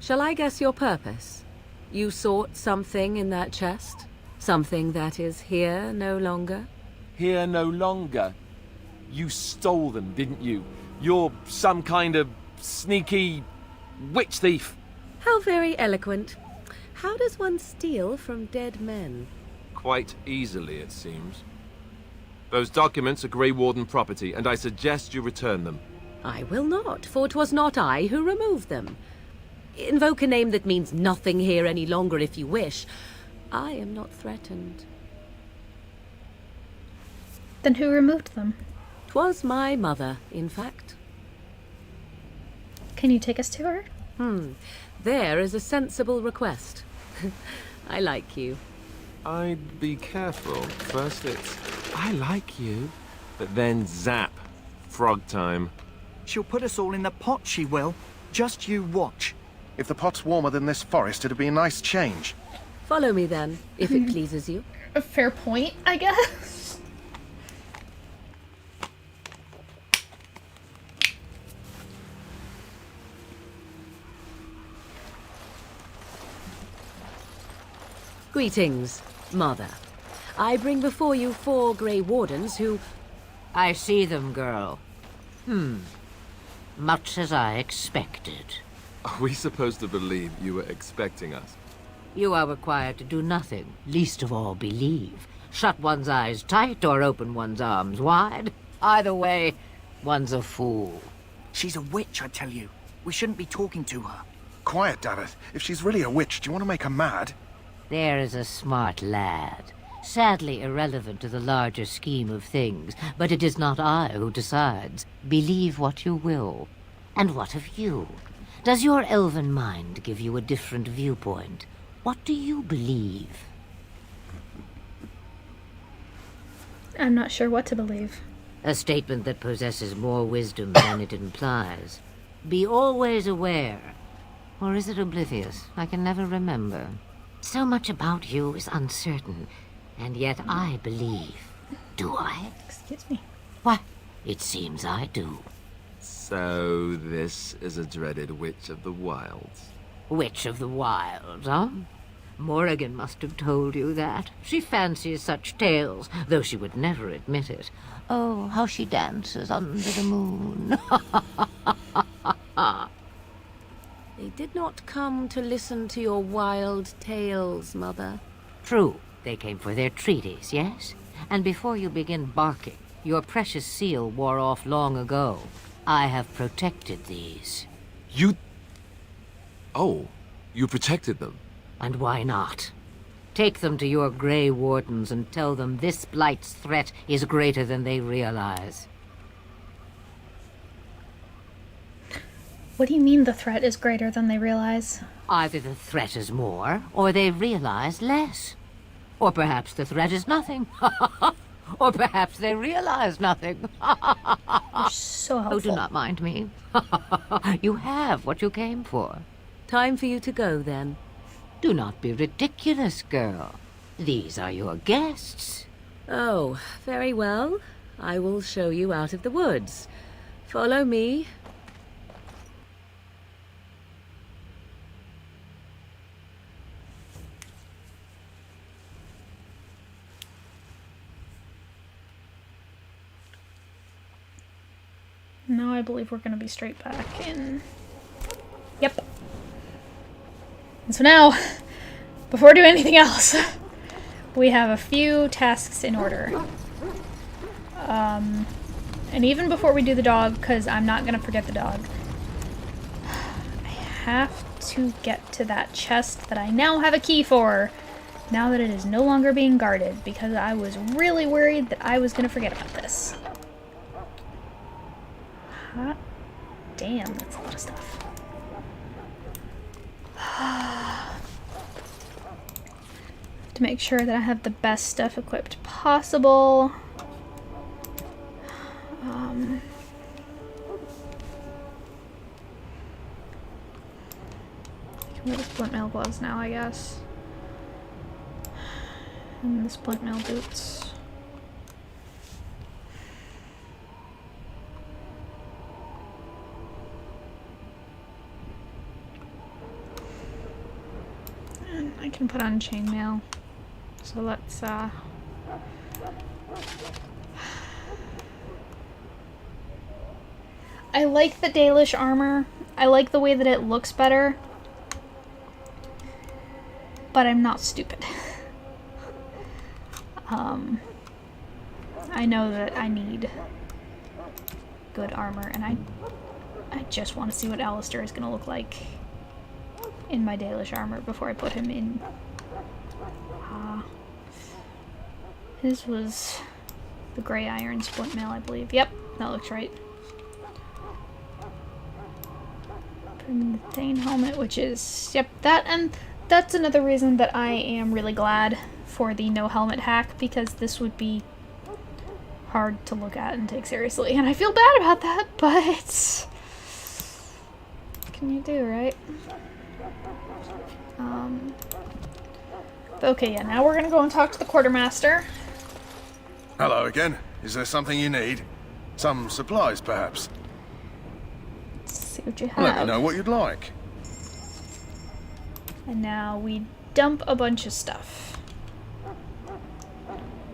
Shall I guess your purpose? You sought something in that chest? Something that is here no longer? Here no longer. You stole them, didn't you? You're some kind of sneaky witch thief. How very eloquent. How does one steal from dead men? Quite easily, it seems. Those documents are Grey Warden property, and I suggest you return them. I will not, for 'twas not I who removed them. Invoke a name that means nothing here any longer if you wish. I am not threatened. Then who removed them? 'Twas my mother, in fact. Can you take us to her? There is a sensible request. I like you. I'd be careful. First it's, I like you, but then zap. Frog time. She'll put us all in the pot, she will. Just you watch. If the pot's warmer than this forest, it'd be a nice change. Follow me then, if it pleases you. A fair point, I guess. Greetings, Mother. I bring before you 4 Grey Wardens who... I see them, girl. Much as I expected. Are we supposed to believe you were expecting us? You are required to do nothing, least of all believe. Shut one's eyes tight or open one's arms wide. Either way, one's a fool. She's a witch, I tell you. We shouldn't be talking to her. Quiet, Daveth. If she's really a witch, do you want to make her mad? There is a smart lad. Sadly irrelevant to the larger scheme of things, but it is not I who decides. Believe what you will. And what of you? Does your elven mind give you a different viewpoint? What do you believe? I'm not sure what to believe. A statement that possesses more wisdom than it implies. Be always aware. Or is it oblivious? I can never remember. So much about you is uncertain, and yet I believe. Do I? Excuse me. Why, it seems I do. So this is a dreaded witch of the wilds. Witch of the Wild, huh? Morrigan must have told you that. She fancies such tales, though she would never admit it. Oh, how she dances under the moon. They did not come to listen to your wild tales, Mother. True, they came for their treaties, yes? And before you begin barking, your precious seal wore off long ago. I have protected these. You... Oh, you protected them. And why not? Take them to your Grey Wardens and tell them this Blight's threat is greater than they realize. What do you mean the threat is greater than they realize? Either the threat is more, or they realize less. Or perhaps the threat is nothing. Or perhaps they realize nothing. You're so helpful. Oh, do not mind me. You have what you came for. Time for you to go, then. Do not be ridiculous, girl. These are your guests. Oh, very well. I will show you out of the woods. Follow me. Now I believe we're going to be straight back in. Yep. And so now, before we do anything else, we have a few tasks in order. And even before we do the dog, because I'm not going to forget the dog, I have to get to that chest that I now have a key for, now that it is no longer being guarded, because I was really worried that I was going to forget about this. Hot damn, that's a lot of stuff. To make sure that I have the best stuff equipped possible. I can wear the splint mail gloves now, I guess. And the splint mail boots. And I can put on chainmail. So let's I like the Dalish armor. I like the way that it looks better. But I'm not stupid. I know that I need good armor, and I just want to see what Alistair is going to look like in my Dalish armor before I put him in. His was the gray iron splint mail, I believe. Yep, that looks right. Put him in the Thane helmet, which is, yep, that, and that's another reason that I am really glad for the no helmet hack, because this would be hard to look at and take seriously, and I feel bad about that, but what can you do, right? But okay, yeah, now we're gonna go and talk to the quartermaster. Hello again. Is there something you need? Some supplies, perhaps? Let's see what you have. Let me know what you'd like. And now we dump a bunch of stuff.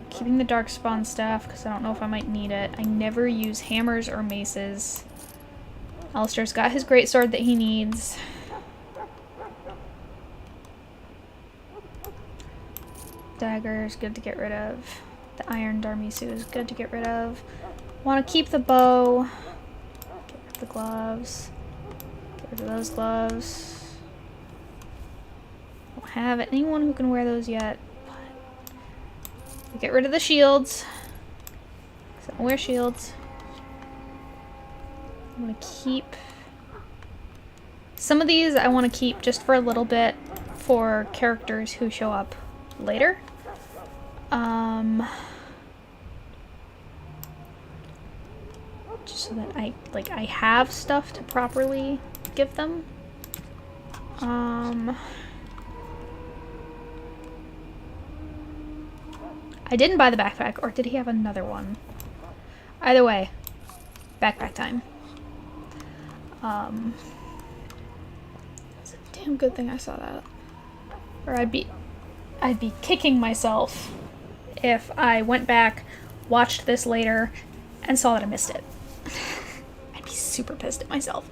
Keeping the Darkspawn staff, because I don't know if I might need it. I never use hammers or maces. Alistair's got his greatsword that he needs. Dagger is good to get rid of. The Iron Darmisu is good to get rid of. Want to keep the bow. Get rid of the gloves. Get rid of those gloves. Don't have anyone who can wear those yet. But get rid of the shields. So I don't wear shields. I'm going to keep... Some of these I want to keep just for a little bit for characters who show up later. Just so that I have stuff to properly give them. I didn't buy the backpack, or did he have another one? Either way, backpack time. It's a Damn good thing I saw that. Or I'd be kicking myself if I went back, watched this later, and saw that I missed it. I'd be super pissed at myself.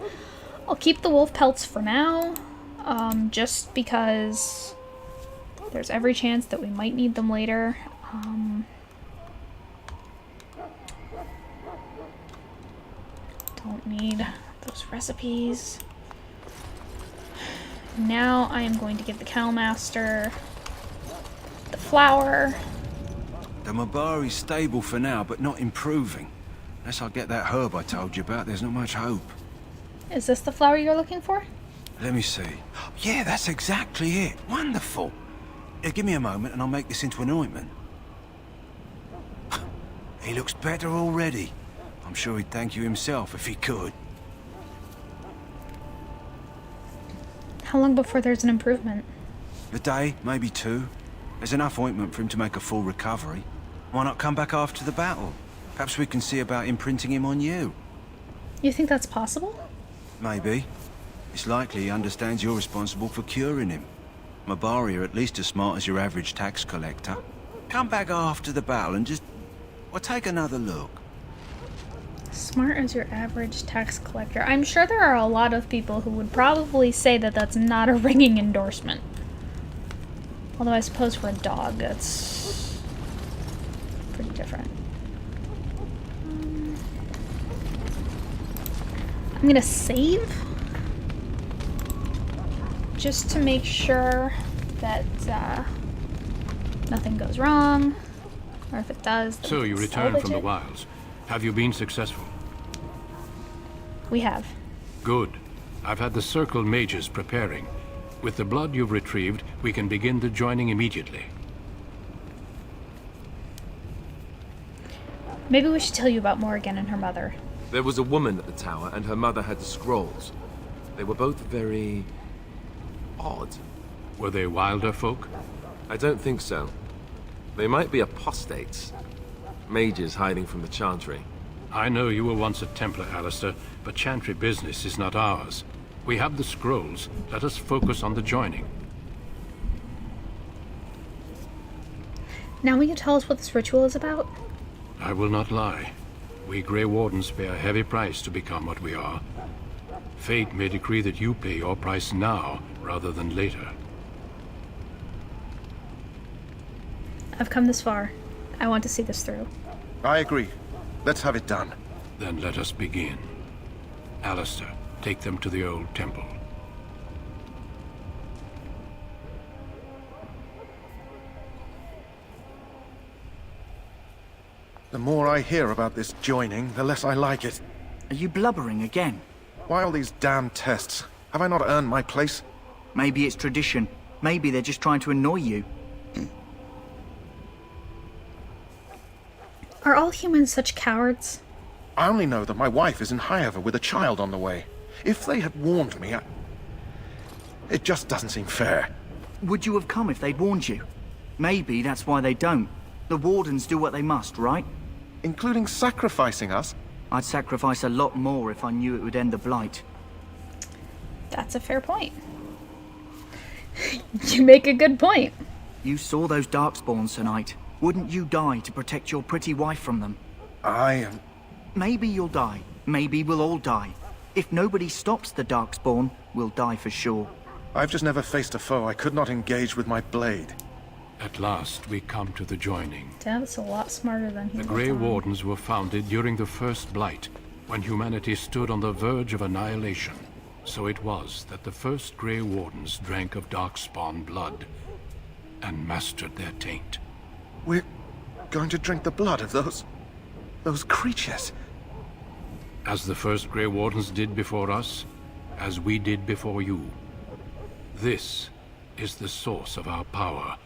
I'll keep the wolf pelts for now, just because there's every chance that we might need them later. Don't need those recipes. Now I am going to give the Cowmaster the flour. The Mabari's stable for now, but not improving. Unless I get that herb I told you about, there's not much hope. Is this the flour you're looking for? Let me see. Yeah, that's exactly it. Wonderful. Give me a moment and I'll make this into an ointment. He looks better already. I'm sure he'd thank you himself if he could. How long before there's an improvement? A day, maybe 2. There's enough ointment for him to make a full recovery. Why not come back after the battle? Perhaps we can see about imprinting him on you. You think that's possible? Maybe. It's likely he understands you're responsible for curing him. Mabari are at least as smart as your average tax collector. Come back after the battle and just... well, take another look. Smart as your average tax collector. I'm sure there are a lot of people who would probably say that that's not a ringing endorsement. Although I suppose for a dog, that's pretty different. I'm gonna save just to make sure that nothing goes wrong, or if it does, then So we you can returned salvage from the it. wilds. Have you been successful? We have. Good. I've had the Circle mages preparing. With the blood you've retrieved, we can begin the joining immediately. Maybe we should tell you about Morrigan and her mother. There was a woman at the tower, and her mother had the scrolls. They were both very... odd. Were they wilder folk? I don't think so. They might be apostates. Mages hiding from the Chantry. I know you were once a Templar, Alistair, but Chantry business is not ours. We have the scrolls. Let us focus on the joining. Now will you tell us what this ritual is about? I will not lie. We Grey Wardens pay a heavy price to become what we are. Fate may decree that you pay your price now, rather than later. I've come this far. I want to see this through. I agree. Let's have it done. Then let us begin. Alistair, take them to the old temple. The more I hear about this joining, the less I like it. Are you blubbering again? Why all these damn tests? Have I not earned my place? Maybe it's tradition. Maybe they're just trying to annoy you. Are all humans such cowards? I only know that my wife is in Highover with a child on the way. If they had warned me, it just doesn't seem fair. Would you have come if they'd warned you? Maybe that's why they don't. The Wardens do what they must, right? Including sacrificing us? I'd sacrifice a lot more if I knew it would end the Blight. That's a fair point. You make a good point. You saw those Darkspawns tonight. Wouldn't you die to protect your pretty wife from them? Maybe you'll die. Maybe we'll all die. If nobody stops the Darkspawn, we'll die for sure. I've just never faced a foe I could not engage with my blade. At last, we come to the joining. That's a lot smarter than he The was Grey on. Wardens were founded during the First Blight, when humanity stood on the verge of annihilation. So it was that the first Grey Wardens drank of Darkspawn blood and mastered their taint. We're going to drink the blood of those creatures. As the first Grey Wardens did before us, as we did before you. This is the source of our power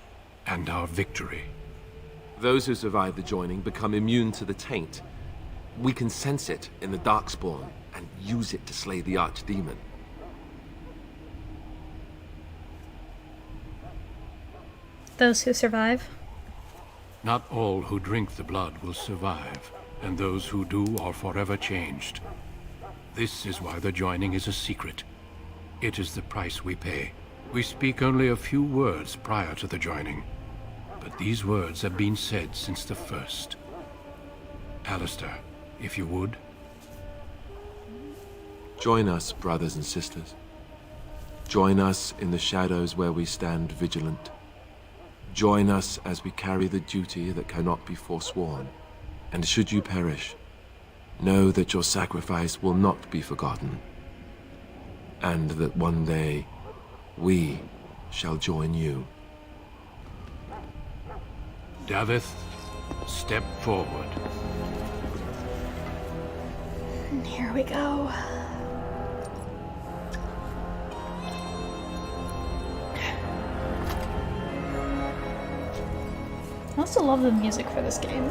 and our victory. Those who survive the joining become immune to the taint. We can sense it in the Darkspawn and use it to slay the Archdemon. Those who survive? Not all who drink the blood will survive, and those who do are forever changed. This is why the joining is a secret. It is the price we pay. We speak only a few words prior to the joining, but these words have been said since the first. Alistair, if you would. Join us, brothers and sisters. Join us in the shadows where we stand vigilant. Join us as we carry the duty that cannot be forsworn. And should you perish, know that your sacrifice will not be forgotten, and that one day we shall join you. Davith, step forward. And here we go. I also love the music for this game.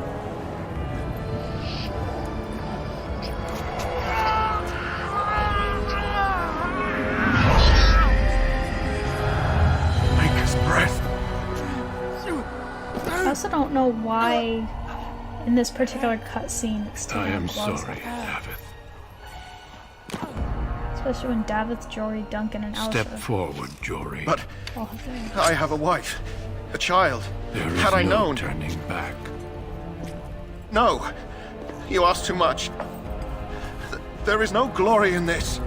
Make us breath. I also don't know why in this particular cutscene it's taking I am blood so sorry, fast. Davith. Especially when Davith, Jory, Duncan, and Alistair Step forward, Jory. But all have their... I have a wife, a child. There is Had I no known... turning back. No, you ask too much. There is no glory in this.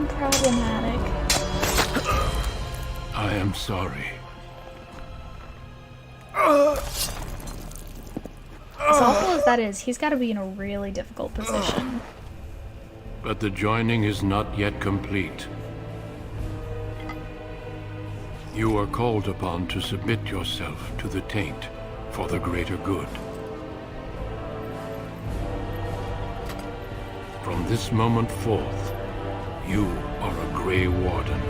Problematic. I am sorry. As awful as that is, he's got to be in a really difficult position. But the joining is not yet complete. You are called upon to submit yourself to the taint for the greater good. From this moment forth, you are a Grey Warden.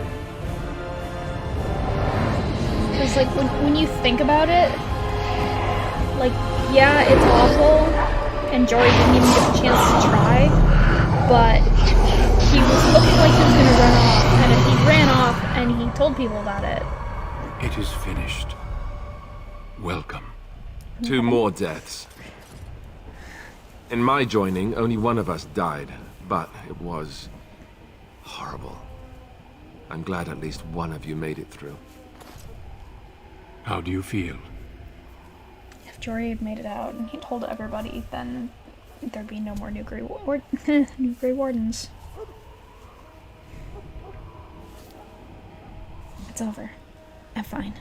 Because, like, when you think about it, like, yeah, it's awful, and Jory didn't even get the chance to try, but he was looking like he was gonna run off, and he ran off, and he told people about it. It is finished. Welcome. 2 more deaths. In my joining, only one of us died, but it was horrible. I'm glad at least one of you made it through. How do you feel? If Jory had made it out and he told everybody, then there'd be no more new Grey new Grey Wardens. It's over. I'm fine.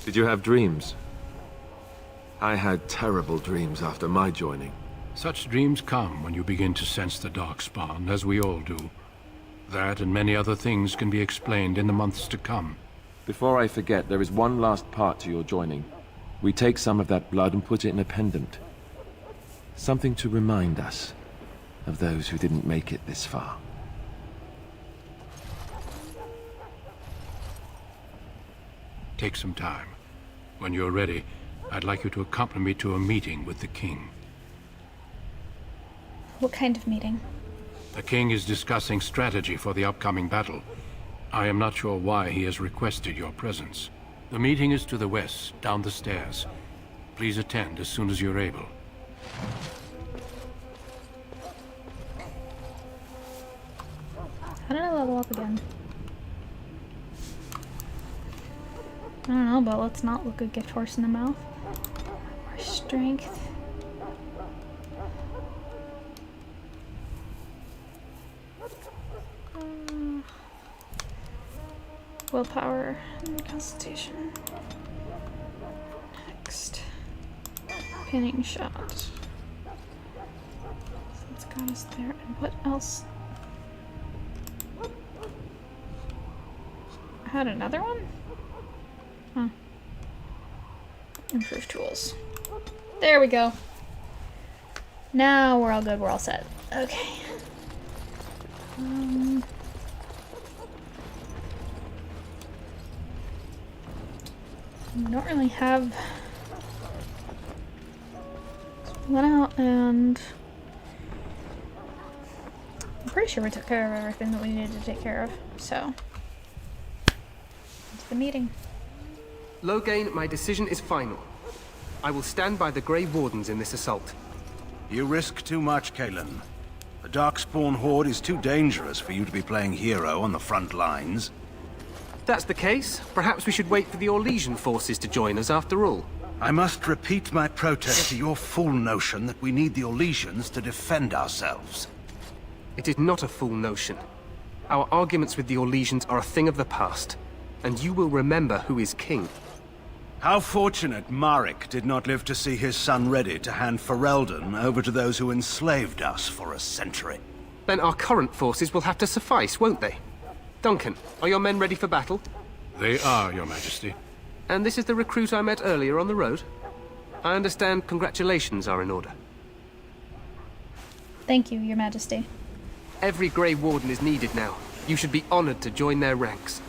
Did you have dreams? I had terrible dreams after my joining. Such dreams come when you begin to sense the Darkspawn, as we all do. That and many other things can be explained in the months to come. Before I forget, there is one last part to your joining. We take some of that blood and put it in a pendant. Something to remind us of those who didn't make it this far. Take some time. When you're ready, I'd like you to accompany me to a meeting with the King. What kind of meeting? The King is discussing strategy for the upcoming battle. I am not sure why he has requested your presence. The meeting is to the west, down the stairs. Please attend as soon as you're able. How did I level up again? I don't know, but let's not look a gift horse in the mouth. More strength. Willpower and constitution. Next. Pinning shot. So that's got us there. And what else? I had another one? Huh. Improve tools. There we go. Now we're all good, we're all set. Okay. Don't really have one out, and I'm pretty sure we took care of everything that we needed to take care of, so it's the meeting. Loghain, my decision is final. I will stand by the Grey Wardens in this assault. You risk too much, Cailan. The Darkspawn Horde is too dangerous for you to be playing hero on the front lines. If that's the case, perhaps we should wait for the Orlesian forces to join us after all. I must repeat my protest to your fool notion that we need the Orlesians to defend ourselves. It is not a fool notion. Our arguments with the Orlesians are a thing of the past, and you will remember who is king. How fortunate Marek did not live to see his son ready to hand Ferelden over to those who enslaved us for a century. Then our current forces will have to suffice, won't they? Duncan, are your men ready for battle? They are, Your Majesty. And this is the recruit I met earlier on the road? I understand congratulations are in order. Thank you, Your Majesty. Every Grey Warden is needed now. You should be honored to join their ranks.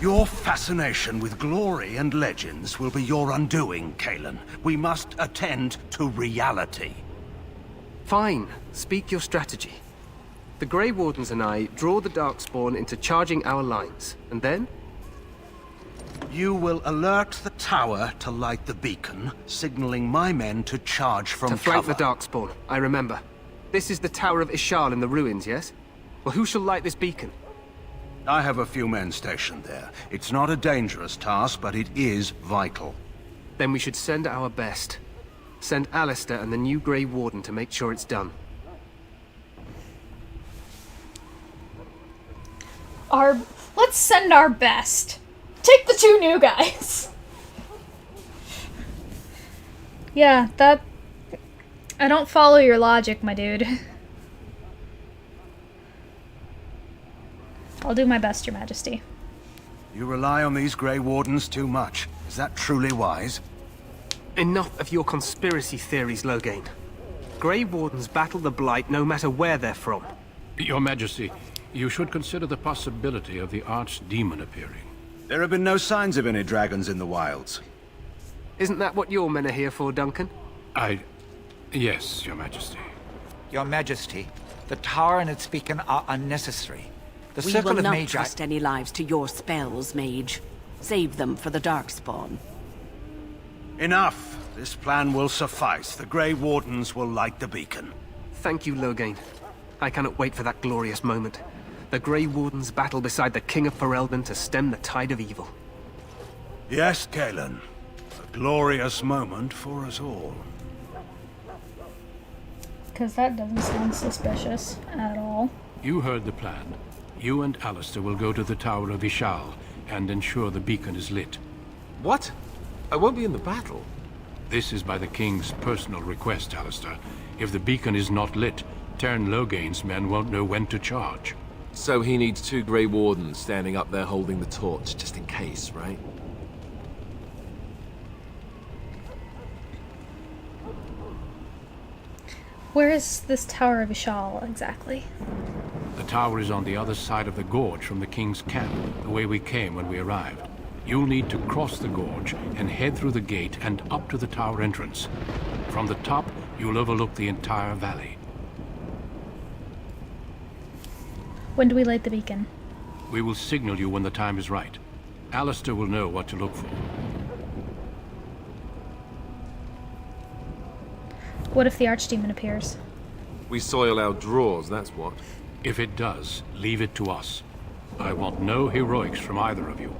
Your fascination with glory and legends will be your undoing, Cailan. We must attend to reality. Fine. Speak your strategy. The Grey Wardens and I draw the Darkspawn into charging our lines, and then? You will alert the tower to light the beacon, signaling my men to charge from cover. To flank the Darkspawn, I remember. This is the Tower of Ishal in the ruins, yes? Well, who shall light this beacon? I have a few men stationed there. It's not a dangerous task, but it is vital. Then we should send our best. Send Alistair and the new Grey Warden to make sure it's done. Let's send our best. Take the two new guys. Yeah, I don't follow your logic, my dude. I'll do my best, Your Majesty. You rely on these Grey Wardens too much. Is that truly wise? Enough of your conspiracy theories, Loghain. Grey Wardens battle the Blight no matter where they're from. Your Majesty, you should consider the possibility of the Archdemon appearing. There have been no signs of any dragons in the wilds. Isn't that what your men are here for, Duncan? Yes, Your Majesty. Your Majesty, the tower and its beacon are unnecessary. The We circle will of not Magi... trust any lives to your spells, Mage. Save them for the Darkspawn. Enough! This plan will suffice. The Grey Wardens will light the beacon. Thank you, Loghain. I cannot wait for that glorious moment. The Grey Wardens battle beside the King of Ferelden to stem the tide of evil. Yes, Cailan. A glorious moment for us all. Because that doesn't sound suspicious at all. You heard the plan. You and Alistair will go to the Tower of Ishal and ensure the beacon is lit. What? I won't be in the battle. This is by the King's personal request, Alistair. If the beacon is not lit, Tern Loghain's men won't know when to charge. So he needs two Grey Wardens standing up there holding the torch, just in case, right? Where is this Tower of Ishal exactly? The tower is on the other side of the gorge from the King's camp, the way we came when we arrived. You'll need to cross the gorge and head through the gate and up to the tower entrance. From the top, you'll overlook the entire valley. When do we light the beacon? We will signal you when the time is right. Alistair will know what to look for. What if the Archdemon appears? We soil our drawers, that's what. If it does, leave it to us. I want no heroics from either of you.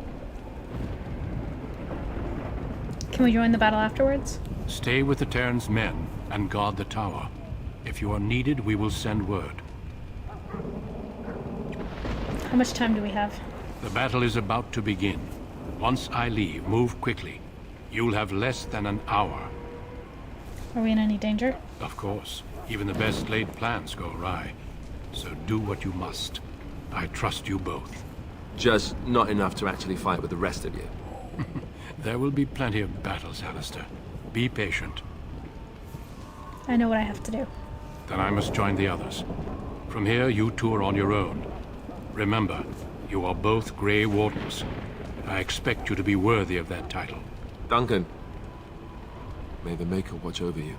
Can we join the battle afterwards? Stay with the Terran's men and guard the tower. If you are needed, we will send word. How much time do we have? The battle is about to begin. Once I leave, move quickly. You'll have less than an hour. Are we in any danger? Of course. Even the best laid plans go awry. So do what you must. I trust you both. Just not enough to actually fight with the rest of you. There will be plenty of battles, Alistair. Be patient. I know what I have to do. Then I must join the others. From here, you two are on your own. Remember, you are both Grey Wardens. I expect you to be worthy of that title. Duncan, may the Maker watch over you.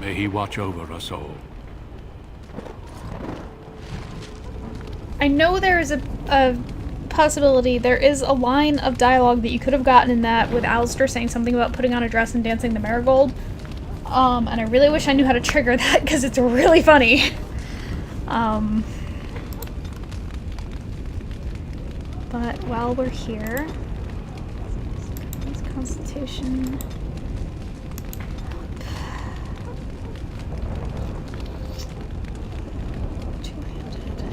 May he watch over us all. I know there is a possibility, there is a line of dialogue that you could have gotten in that with Alistair saying something about putting on a dress and dancing the marigold. And I really wish I knew how to trigger that because it's really funny. But while we're here, Constitution. Two-handed.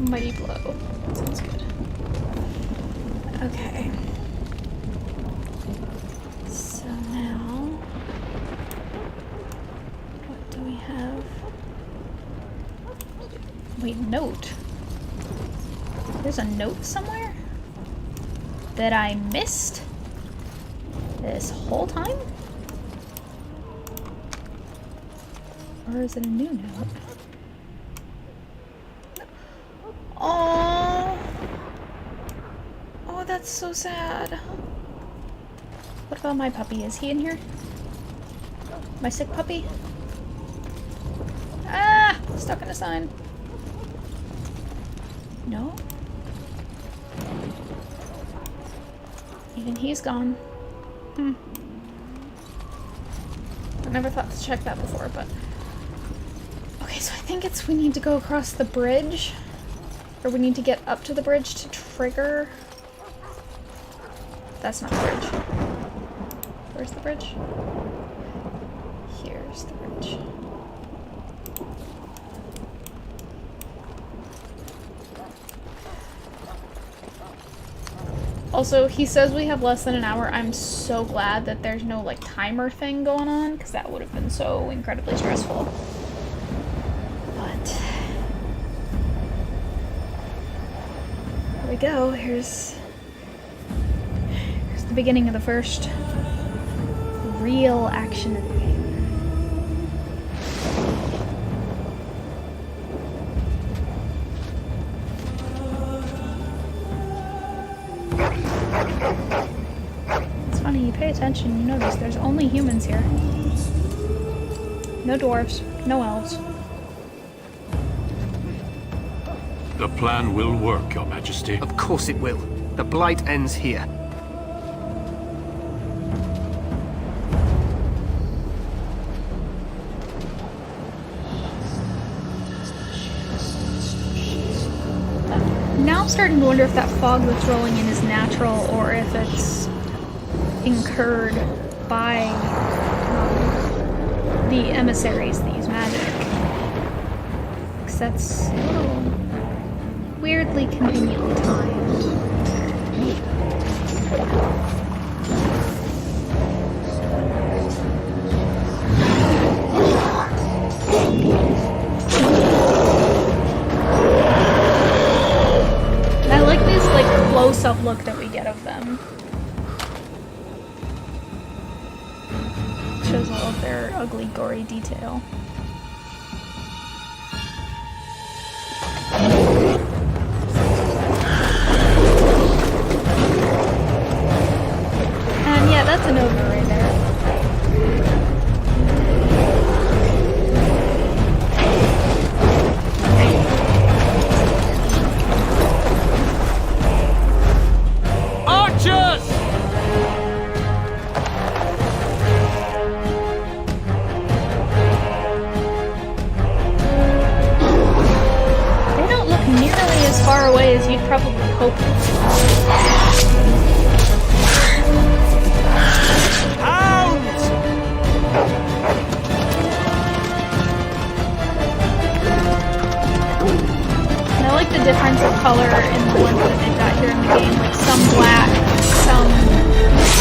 Mighty blow. That sounds good. Okay. So now, what do we have? Wait, note. There's a note somewhere that I missed this whole time? Or is it a new note? Oh, oh, that's so sad. What about my puppy? Is he in here? My sick puppy? Ah, stuck in a sign. No? Even he's gone. I never thought to check that before, but... Okay, so I think we need to go across the bridge. Or we need to get up to the bridge to trigger... That's not the bridge. Where's the bridge? Here's the bridge. Also, he says we have less than an hour. I'm so glad that there's no, like, timer thing going on, because that would have been so incredibly stressful. But... here we go. Here's the beginning of the first real action of the game. It's funny, you pay attention, you notice there's only humans here. No dwarves, no elves. The plan will work, Your Majesty. Of course it will. The Blight ends here. Now I'm starting to wonder if that fog that's rolling in is natural or if it's incurred by the emissaries that use magic. Because that's a little weirdly conveniently timed. I like this like close-up look that we get of them. Shows all of their ugly, gory detail. And yeah, that's an ogre right there. Archers! They don't look nearly as far away as you'd probably hope. And I like the difference of color in the ones that they've got here in the game. Like some black, some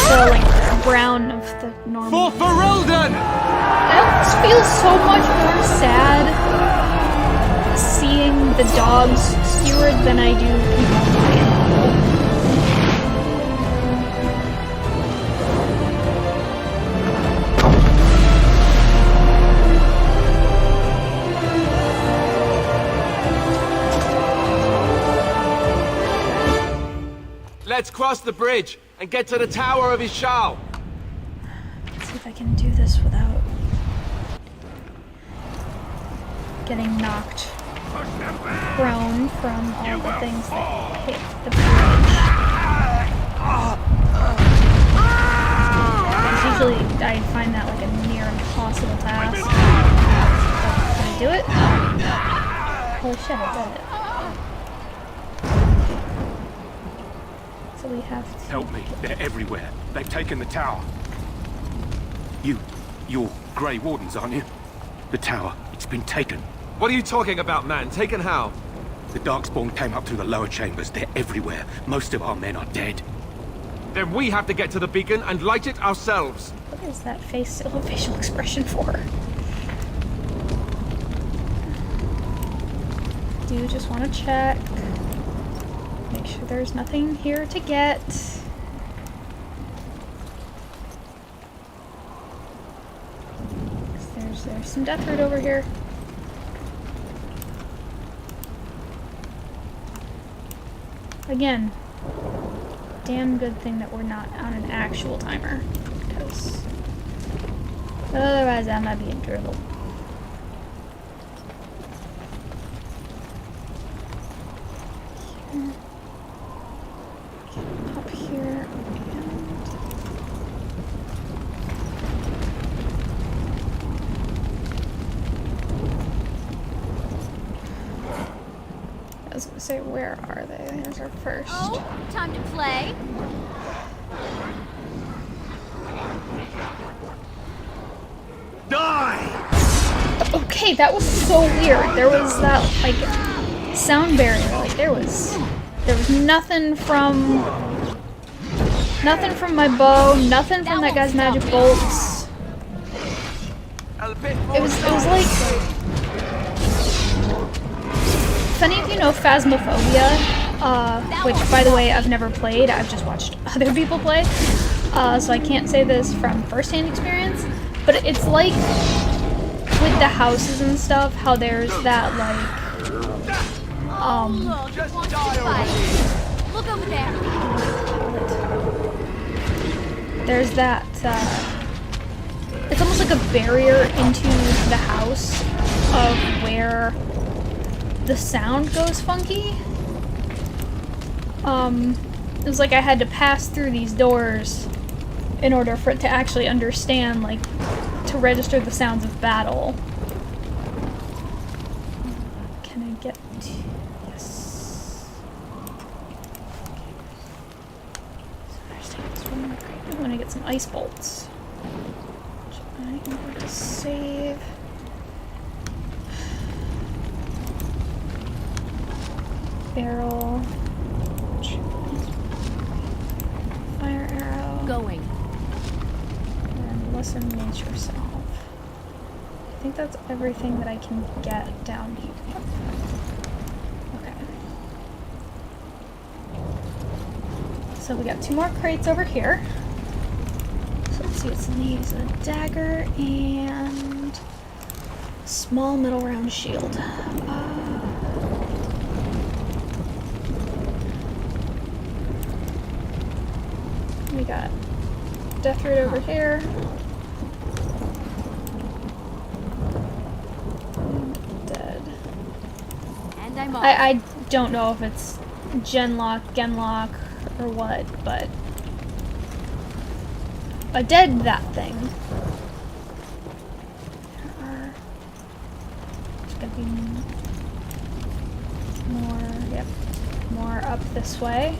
the like brown of the normal. For Ferelden! I almost feel so much more sad seeing the dogs skewered than I do people dying. Let's cross the bridge and get to the Tower of Ishal. Let's see if I can do this without getting knocked prone from all the things that hit the bridge. Because usually I find that like a near impossible task. But can I do it? Holy shit, I did it. So we have to... Help me. They're everywhere. They've taken the tower. You're Grey Wardens, aren't you? The tower. It's been taken. What are you talking about, man? Taken how? The Darkspawn came up through the lower chambers. They're everywhere. Most of our men are dead. Then we have to get to the beacon and light it ourselves. What is that facial expression for? Do just want to check. Make sure there's nothing here to get. There's some death root over here. Again, damn good thing that we're not on an actual timer, because otherwise I might be in trouble. Up here, I was gonna say, where are they? There's our first. Oh, time to play. Die! Okay, that was so weird. There was that, like, sound barrier. Like, there was nothing from my bow, nothing from that guy's magic bolts. It was like, if any of you know Phasmophobia, which, by the way, I've never played, I've just watched other people play, so I can't say this from first-hand experience, but it's like, with the houses and stuff, how there's that, like, Look over there. there's that, it's almost like a barrier into the house of where the sound goes funky. It was like I had to pass through these doors in order for it to actually understand, like, to register the sounds of battle. Can I get to... Yes. I'm gonna get some ice bolts. Which I am going to save. Barrel. Fire arrow. Going. And listen nature self. I think that's everything that I can get down here. Okay. So we got 2 more crates over here. So let's see what's in these. A dagger and small metal round shield. We got death root over here. Dead. And I'm off. I don't know if it's Genlock, Genlock, or what, but I dead that thing. There's gonna be more, yep, more up this way.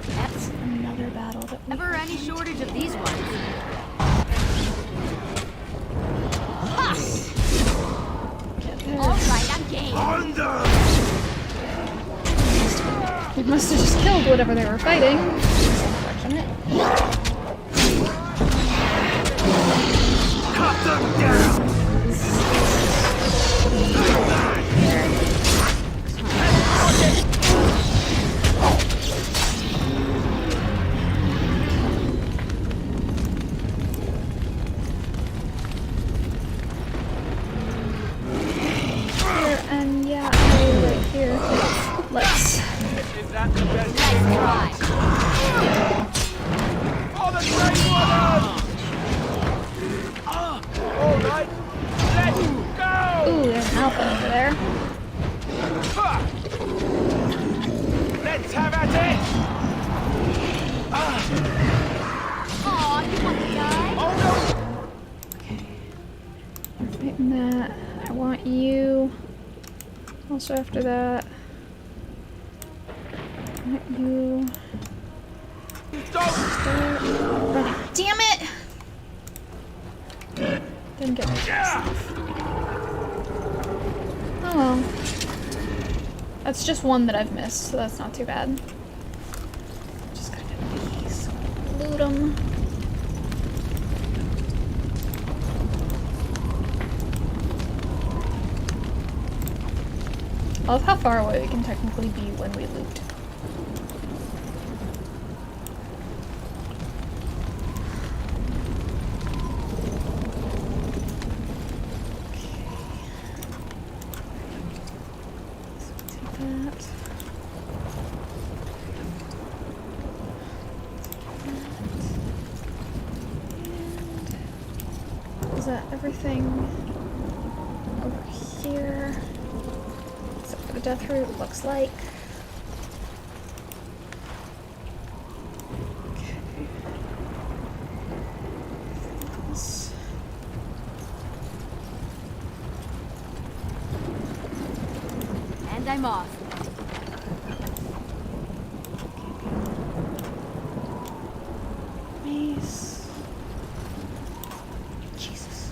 That's another battle that we Never any shortage of these ones. Alright, I'm game. We must have just killed whatever they were fighting. Unfortunate. Cut them down! And yeah, right here. Let's. Is that the best? Nice try. For the Grey Wardens! All right, let's go! Ooh, there's an alpha over there. Let's have at it! Aw, you want to die? Oh Right in that. I want you Also after that, you start running. Damn it! Didn't get my stuff. Oh well. That's just one that I've missed, so that's not too bad. Just gotta get these. Loot them. I love how far away we can technically be when we loot. Is that everything over here? Except for the death root, looks like. Okay. And I'm off. Mace. Jesus.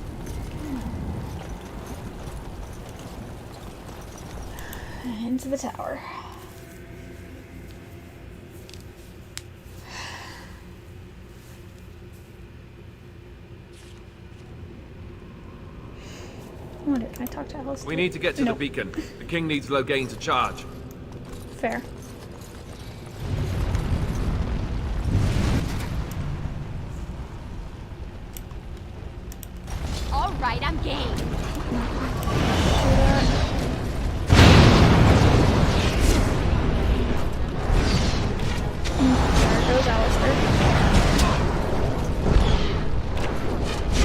Into the tower. I wonder, can I talk to Alice? We need to get to the beacon. The king needs Loghain to charge. Fair. All right, I'm game. There goes Alistair.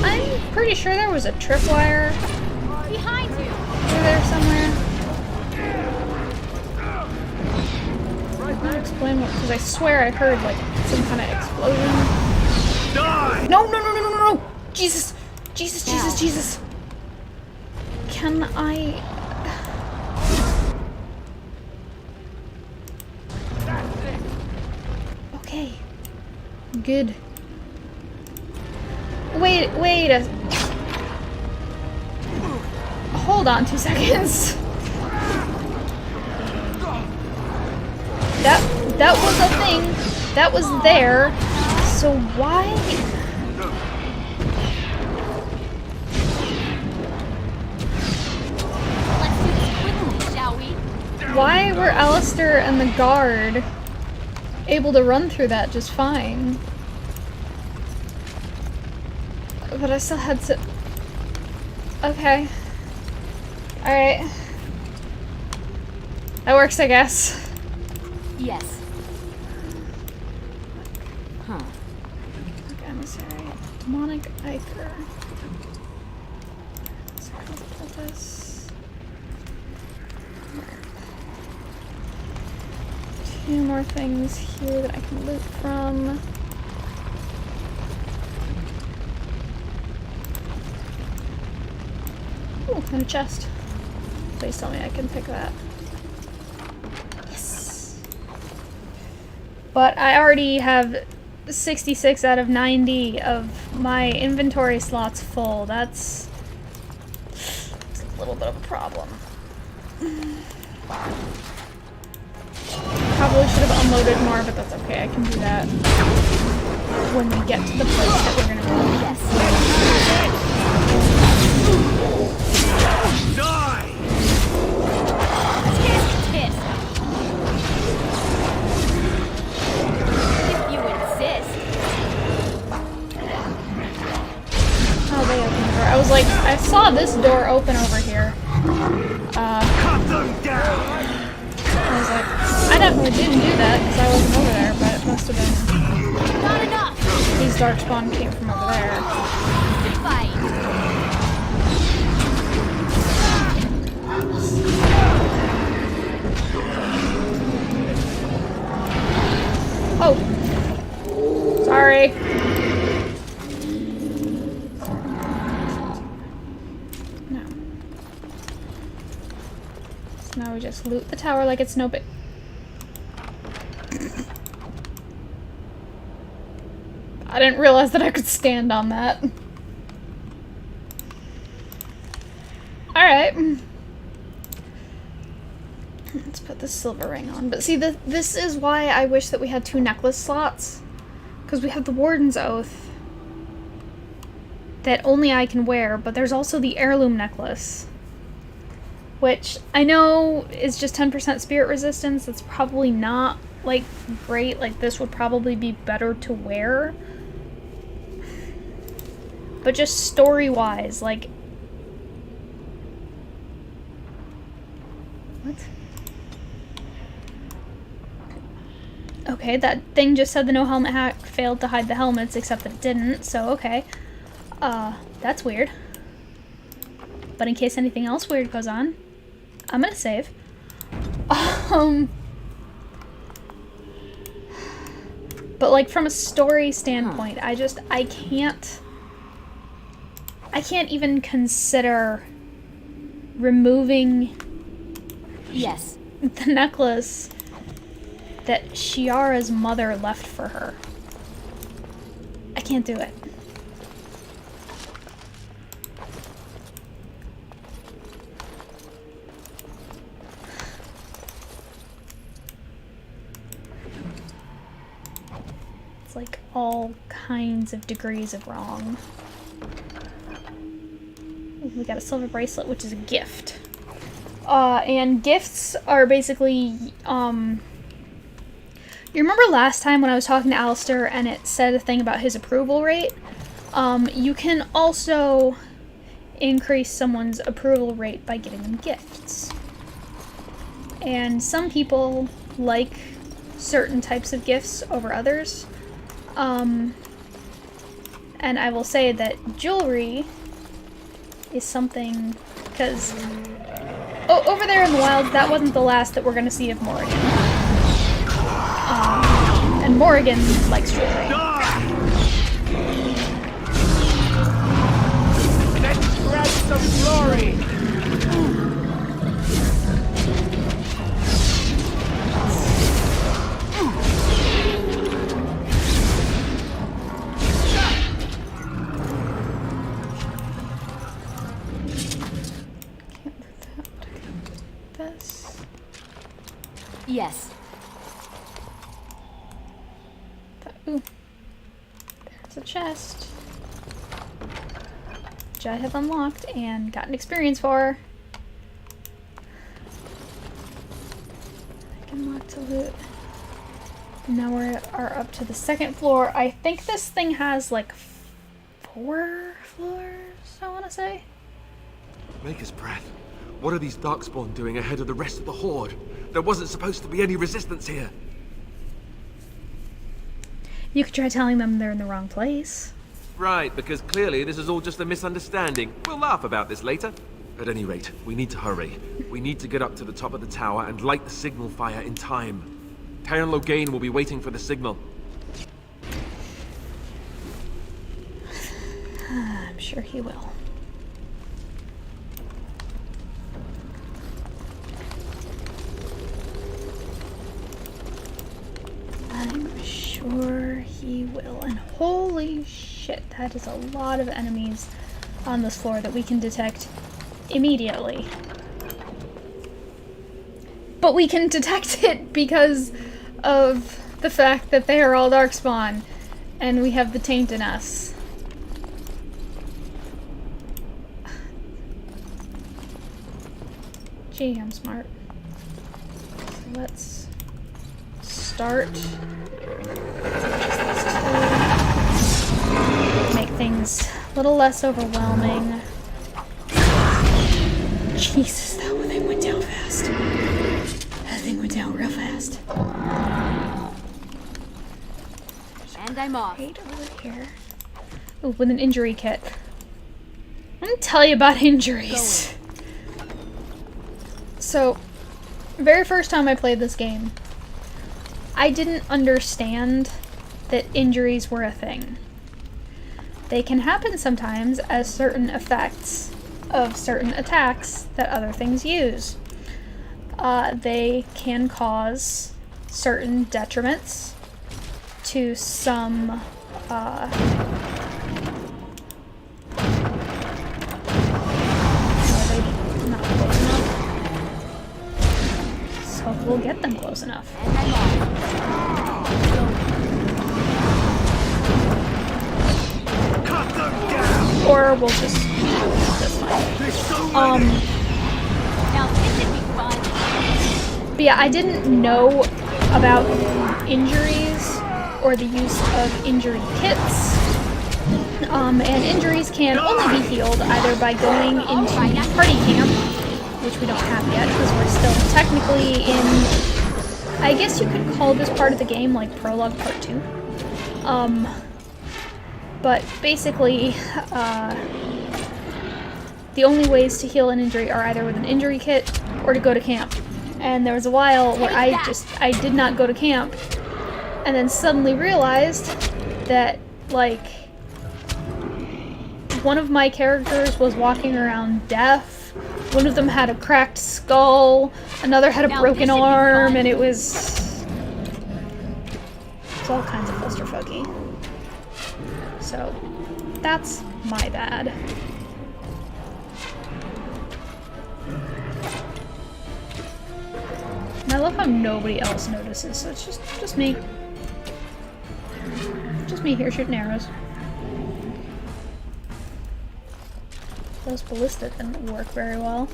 I'm pretty sure there was a tripwire Behind you. over there somewhere. I'm gonna explain what, because I swear I heard like some kind of explosion. Die! No, no, no, no, no, no, no! Jesus! Jesus, Jesus, Jesus! Can I... Okay. Good. Wait a... Hold on 2 seconds. That was a thing. That was there. So why... Let's do this quickly, shall we? Why were Alistair and the guard able to run through that just fine? But I still had to... Okay. Alright. That works, I guess. Yes. Huh. Emissary. Demonic Ichor. So I'll put this. 2 more things here that I can loot from. Ooh, and a chest. Please tell me I can pick that. Yes! But I already have 66 out of 90 of my inventory slots full. That's a little bit of a problem. Probably should have unloaded more, but that's okay. I can do that when we get to the place that we're gonna go. Yes. Die! Tisk. If you insist. Oh, they opened the door. I was like, I saw this door open over here. Cut them down! I was like, I definitely didn't do that because I wasn't over there, but it must have been. Not enough. These darkspawn came from over there. Fight. Oh! Sorry. No. So now we just loot the tower like it's no big. I didn't realize that I could stand on that. Alright. Let's put the silver ring on. But see, this is why I wish that we had 2 necklace slots. Because we have the Warden's Oath that only I can wear, but there's also the heirloom necklace, which I know is just 10% spirit resistance. That's probably not, like, great. Like, this would probably be better to wear. But just story-wise, like... What? Okay, that thing just said the no helmet hack failed to hide the helmets, except that it didn't, so okay. That's weird. But in case anything else weird goes on, I'm gonna save. But like from a story standpoint, I can't even consider removing Yes. the necklace that Shiara's mother left for her. I can't do it. It's like all kinds of degrees of wrong. We got a silver bracelet, which is a gift. And gifts are basically, you remember last time when I was talking to Alistair and it said a thing about his approval rate? You can also increase someone's approval rate by giving them gifts. And some people like certain types of gifts over others. And I will say that jewelry is something, because over there in the wilds, that wasn't the last that we're going to see of Morrigan. And Morrigan likes jewelry. Let's grab some glory! Yes. Ooh. There's a chest. Which I have unlocked and gotten experience for. I can unlock to loot. Now we are up to the 2nd floor. I think this thing has like 4 floors, I want to say. Maker's breath. What are these Darkspawn doing ahead of the rest of the Horde? There wasn't supposed to be any resistance here. You could try telling them they're in the wrong place. Right, because clearly this is all just a misunderstanding. We'll laugh about this later. At any rate, we need to hurry. We need to get up to the top of the tower and light the signal fire in time. Taron Loghain will be waiting for the signal. I'm sure he will. I'm sure he will. And holy shit, that is a lot of enemies on this floor that we can detect immediately. But we can detect it because of the fact that they are all Darkspawn and we have the taint in us. Gee, I'm smart. So let's start. Make things a little less overwhelming. Jesus, that one thing went down fast. That thing went down real fast. And I'm off. Right over here. Ooh, with an injury kit. Let me tell you about injuries. So, very first time I played this game, I didn't understand that injuries were a thing. They can happen sometimes as certain effects of certain attacks that other things use. they can cause certain detriments to some so we'll get them close enough. Or we'll just that's fine. But yeah, I didn't know about injuries or the use of injury kits. And injuries can only be healed either by going into party camp, which we don't have yet because we're still technically in, I guess you could call this part of the game like Prologue Part 2. But basically, the only ways to heal an injury are either with an injury kit or to go to camp. And there was a while where I did not go to camp, and then suddenly realized that, like, one of my characters was walking around deaf, one of them had a cracked skull, another had a broken arm, and it was all kinds of clusterfucky. So, that's my bad. And I love how nobody else notices, so it's just me. Just me here shooting arrows. Those ballista didn't work very well.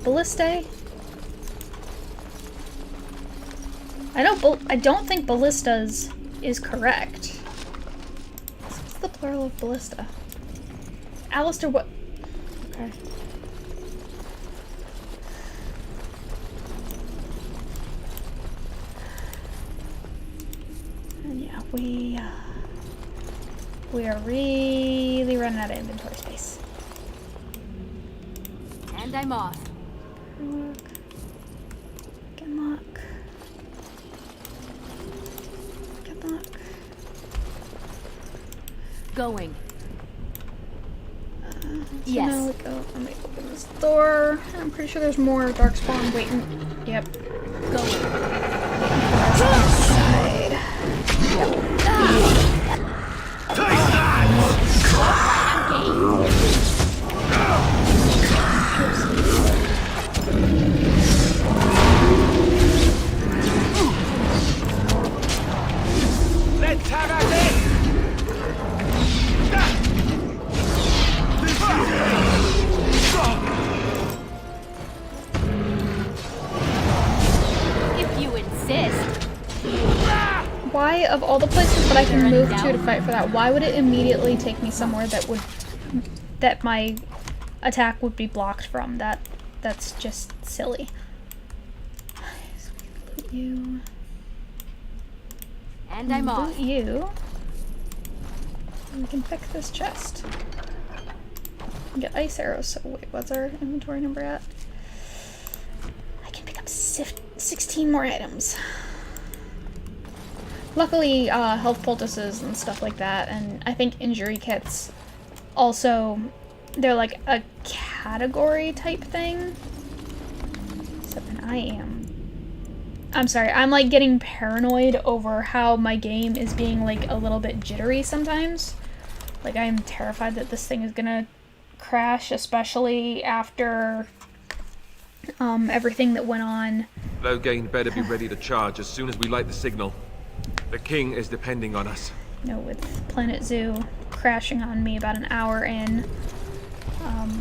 Ballistae? I don't think ballistas is correct. What's the plural of ballista? Alistair, what? Okay. And yeah, we are really running out of inventory space. And I'm off. Good luck. Good luck. Going. So yes. now we go. Let me open this door. I'm pretty sure there's more darkspawn waiting. Yep. Going. Outside. Take that! Let's have at it! If you insist. Why, of all the places that I can move to fight for that, why would it immediately take me somewhere that my attack would be blocked from? That's just silly. So we can loot you. And I'm off. Loot you. And we can pick this chest. And get ice arrows. So wait, what's our inventory number at? I can pick up 16 more items. Luckily, health poultices and stuff like that, and I think injury kits also, they're like a category type thing. Except I'm sorry, I'm like getting paranoid over how my game is being like a little bit jittery sometimes. Like, I'm terrified that this thing is gonna crash, especially after everything that went on. Loghain better be ready to charge as soon as we light the signal. The king is depending on us. You know, with Planet Zoo crashing on me about an hour in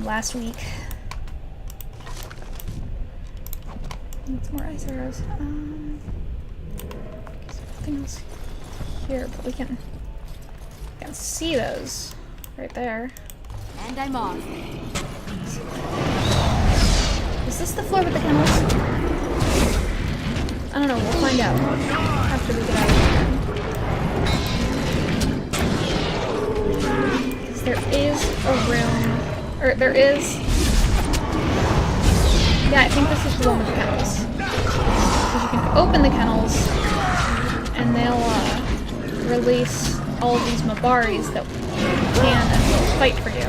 last week. Need some more ice arrows. There's nothing else here, but we can see those right there. And I'm off. Is this the floor with the kennels? I don't know, we'll find out after we get out of here. Because there is a room, or there is... Yeah, I think this is the one with the kennels. Because you can open the kennels, and they'll release all of these Mabaris that can and will fight for you.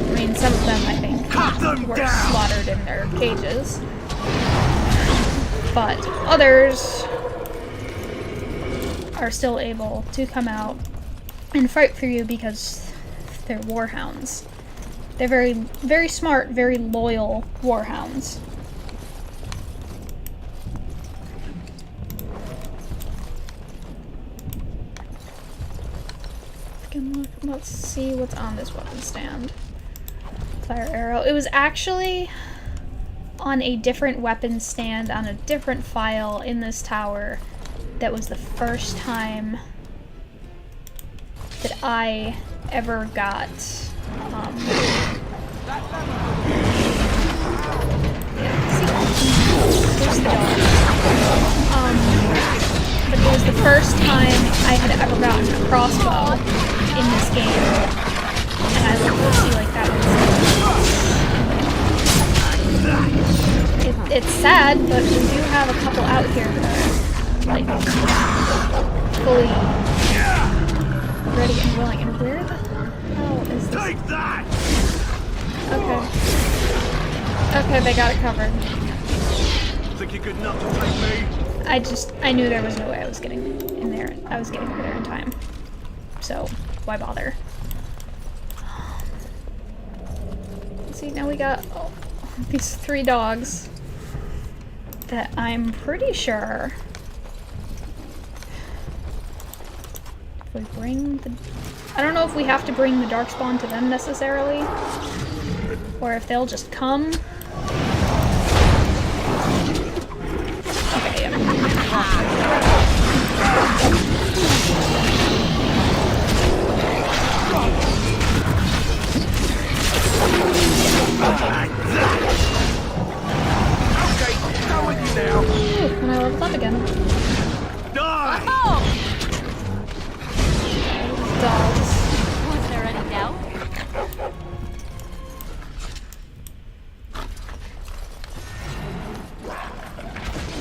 I mean, some of them, I think. were slaughtered in their cages. But others are still able to come out and fight for you because they're warhounds. They're very, very smart, very loyal warhounds. Let's see what's on this weapon stand. Fire arrow. It was actually on a different weapon stand on a different file in this tower. That was the first time that I ever got but it was the first time I had ever gotten a crossbow in this game, and I looked to see like that was it's sad, but we do have a couple out here that are like fully ready and willing. And where the hell is this? Take that! Okay, they got it covered. Think you're good enough to take me? I knew there was no way I was getting in there. I was getting over there in time. So, why bother? See, now we got these 3 dogs that I'm pretty sure if we bring the... I don't know if we have to bring the Darkspawn to them necessarily, or if they'll just come. Okay, yeah. Ooh, and I leveled up again. Die! Dogs. Was there any doubt?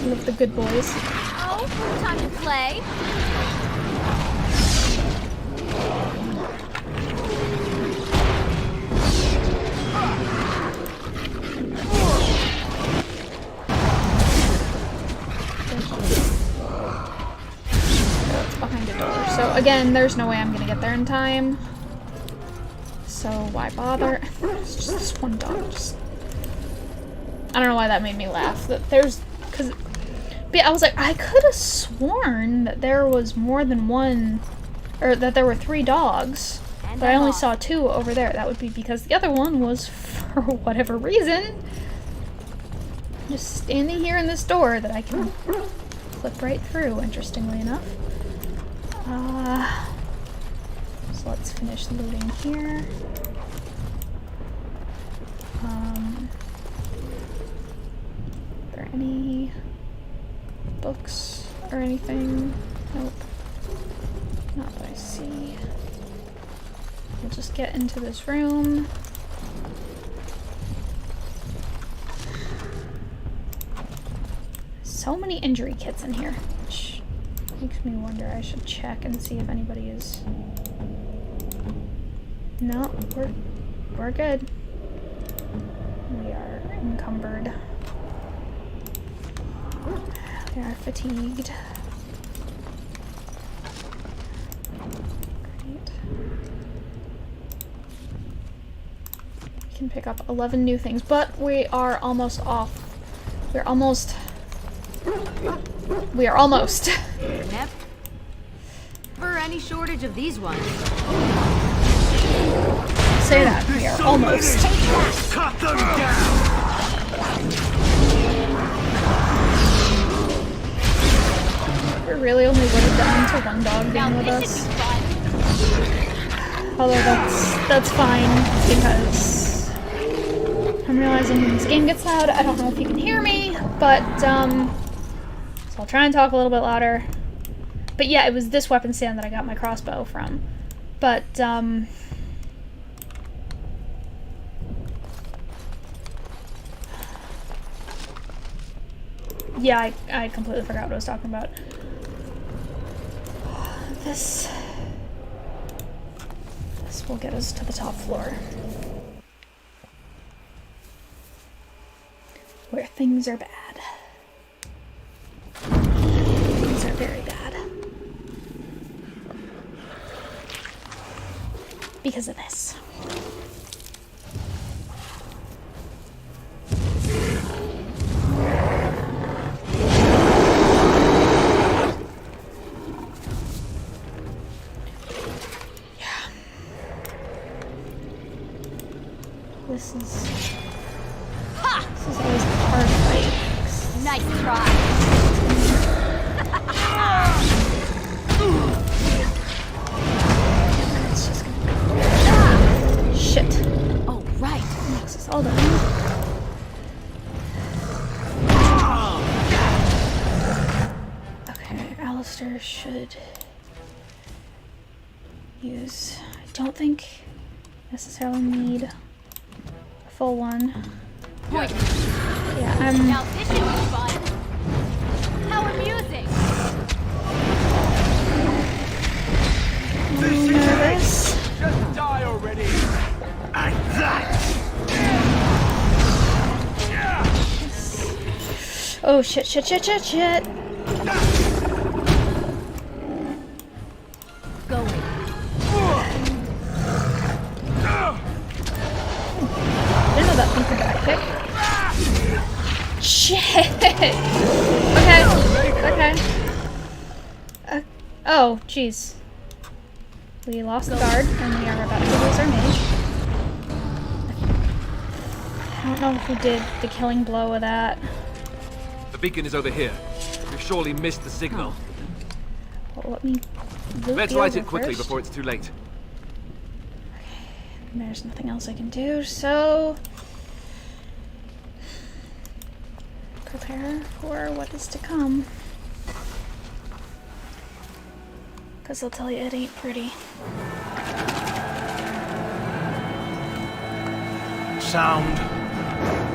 Love the good boys. Oh, time to play. Behind a door. So again, there's no way I'm gonna get there in time. So why bother? It's just this one dog. I don't know why that made me laugh. That there's, cause, but yeah, I was like, I could have sworn that there was more than one, or that there were 3 dogs, but I only saw 2 over there. That would be because the other one was, for whatever reason, just standing here in this door that I can flip right through. Interestingly enough. So let's finish looting here. Are there any books or anything? Nope. Not that I see. We'll just get into this room. So many injury kits in here. Which makes me wonder. I should check and see if anybody is... No, we're good. We are encumbered. We are fatigued. Great. We can pick up 11 new things, but we are almost off. We are almost. For any shortage of these ones. Say that. We are almost. Cut them down! We're really only limited down to 1 dog being with us. Although that's fine, because I'm realizing when this game gets loud, I don't know if you can hear me, but so I'll try and talk a little bit louder. But yeah, it was this weapon stand that I got my crossbow from. But yeah, I completely forgot what I was talking about. This will get us to the top floor. where things are bad. Things are very bad. Because of this. This is always a hard fight. Nice try. It's just gonna... Shit. Oh, right. Nexus, all done. Okay, Alistair should use... I don't think necessarily need a full one. Point. Yeah, Now this should be fun. How amusing. nervous. Just die already. And that. Oh shit, shit, shit, shit, shit. Going. I didn't know that thing could back kick. Shit! Okay. Okay. Oh, jeez. We lost the guard, and we are about to lose our mage. I don't know if we did the killing blow of that. The beacon is over here. We've surely missed the signal. Well, let me loot Let's the light other it quickly first. before it's too late. And there's nothing else I can do, so... prepare for what is to come. Because I'll tell you, it ain't pretty. Sound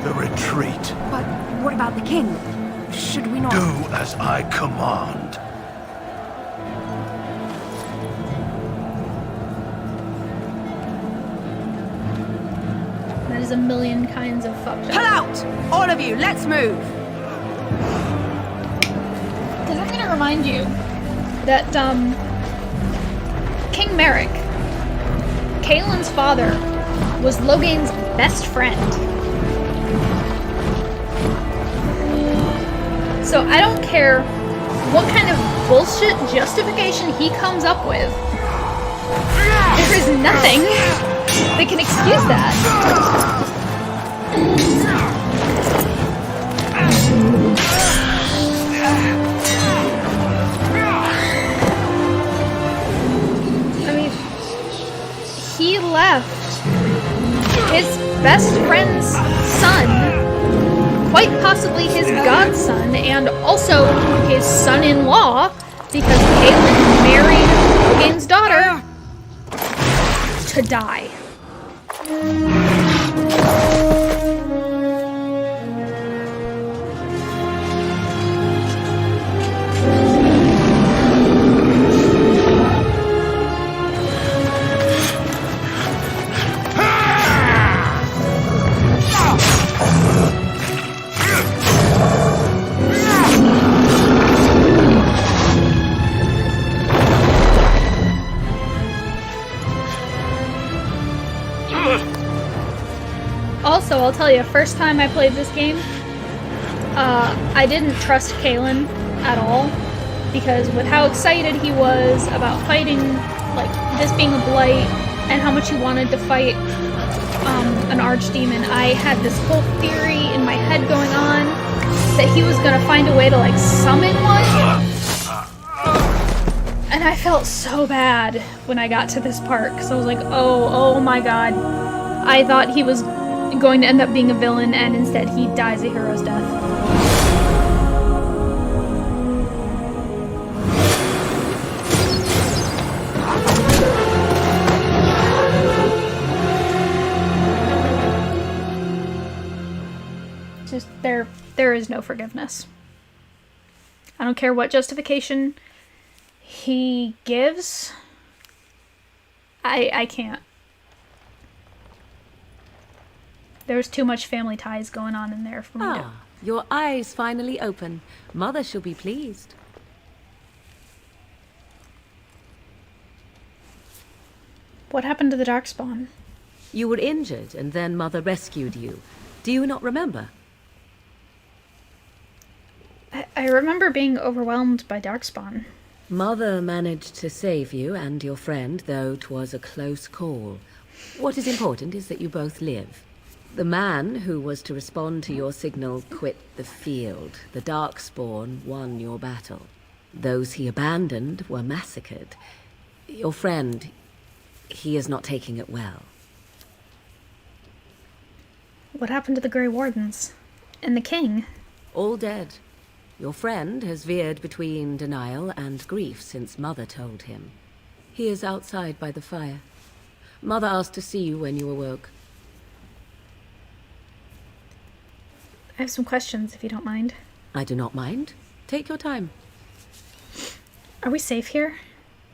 the retreat. But what about the king? Should we not... Do as I command. That is a million kinds of fucked up. Pull out! All of you, let's move! Because I'm gonna remind you that, King Merrick, Cailin's father, was Logain's best friend. So I don't care what kind of bullshit justification he comes up with. There is nothing that can excuse that. I mean, he left his best friend's son, quite possibly his godson, and also his son-in-law, because Caitlin married Logain's daughter, to die. Also, I'll tell you, first time I played this game, I didn't trust Cailin at all, because with how excited he was about fighting, like, this being a blight, and how much he wanted to fight an archdemon, I had this whole theory in my head going on that he was gonna find a way to, like, summon one. And I felt so bad when I got to this part, because I was like, oh my god. I thought he was going to end up being a villain, and instead he dies a hero's death. Just there is no forgiveness. I don't care what justification he gives. I can't. There's too much family ties going on in there for me Your eyes finally open. Mother shall be pleased. What happened to the Darkspawn? You were injured, and then Mother rescued you. Do you not remember? I remember being overwhelmed by Darkspawn. Mother managed to save you and your friend, though 'twas a close call. What is important is that you both live. The man who was to respond to your signal quit the field. The Darkspawn won your battle. Those he abandoned were massacred. Your friend, he is not taking it well. What happened to the Grey Wardens? And the king? All dead. Your friend has veered between denial and grief since Mother told him. He is outside by the fire. Mother asked to see you when you awoke. I have some questions, if you don't mind. I do not mind. Take your time. Are we safe here?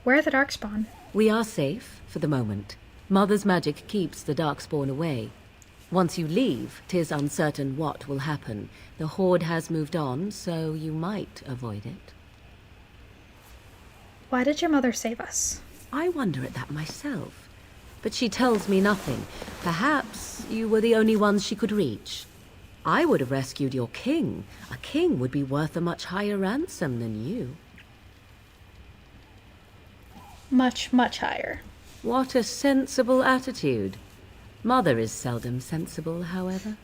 Where are the Darkspawn? We are safe, for the moment. Mother's magic keeps the Darkspawn away. Once you leave, 'tis uncertain what will happen. The Horde has moved on, so you might avoid it. Why did your mother save us? I wonder at that myself. But she tells me nothing. Perhaps you were the only ones she could reach. I would have rescued your king. A king would be worth a much higher ransom than you. Much, much higher. What a sensible attitude. Mother is seldom sensible, however.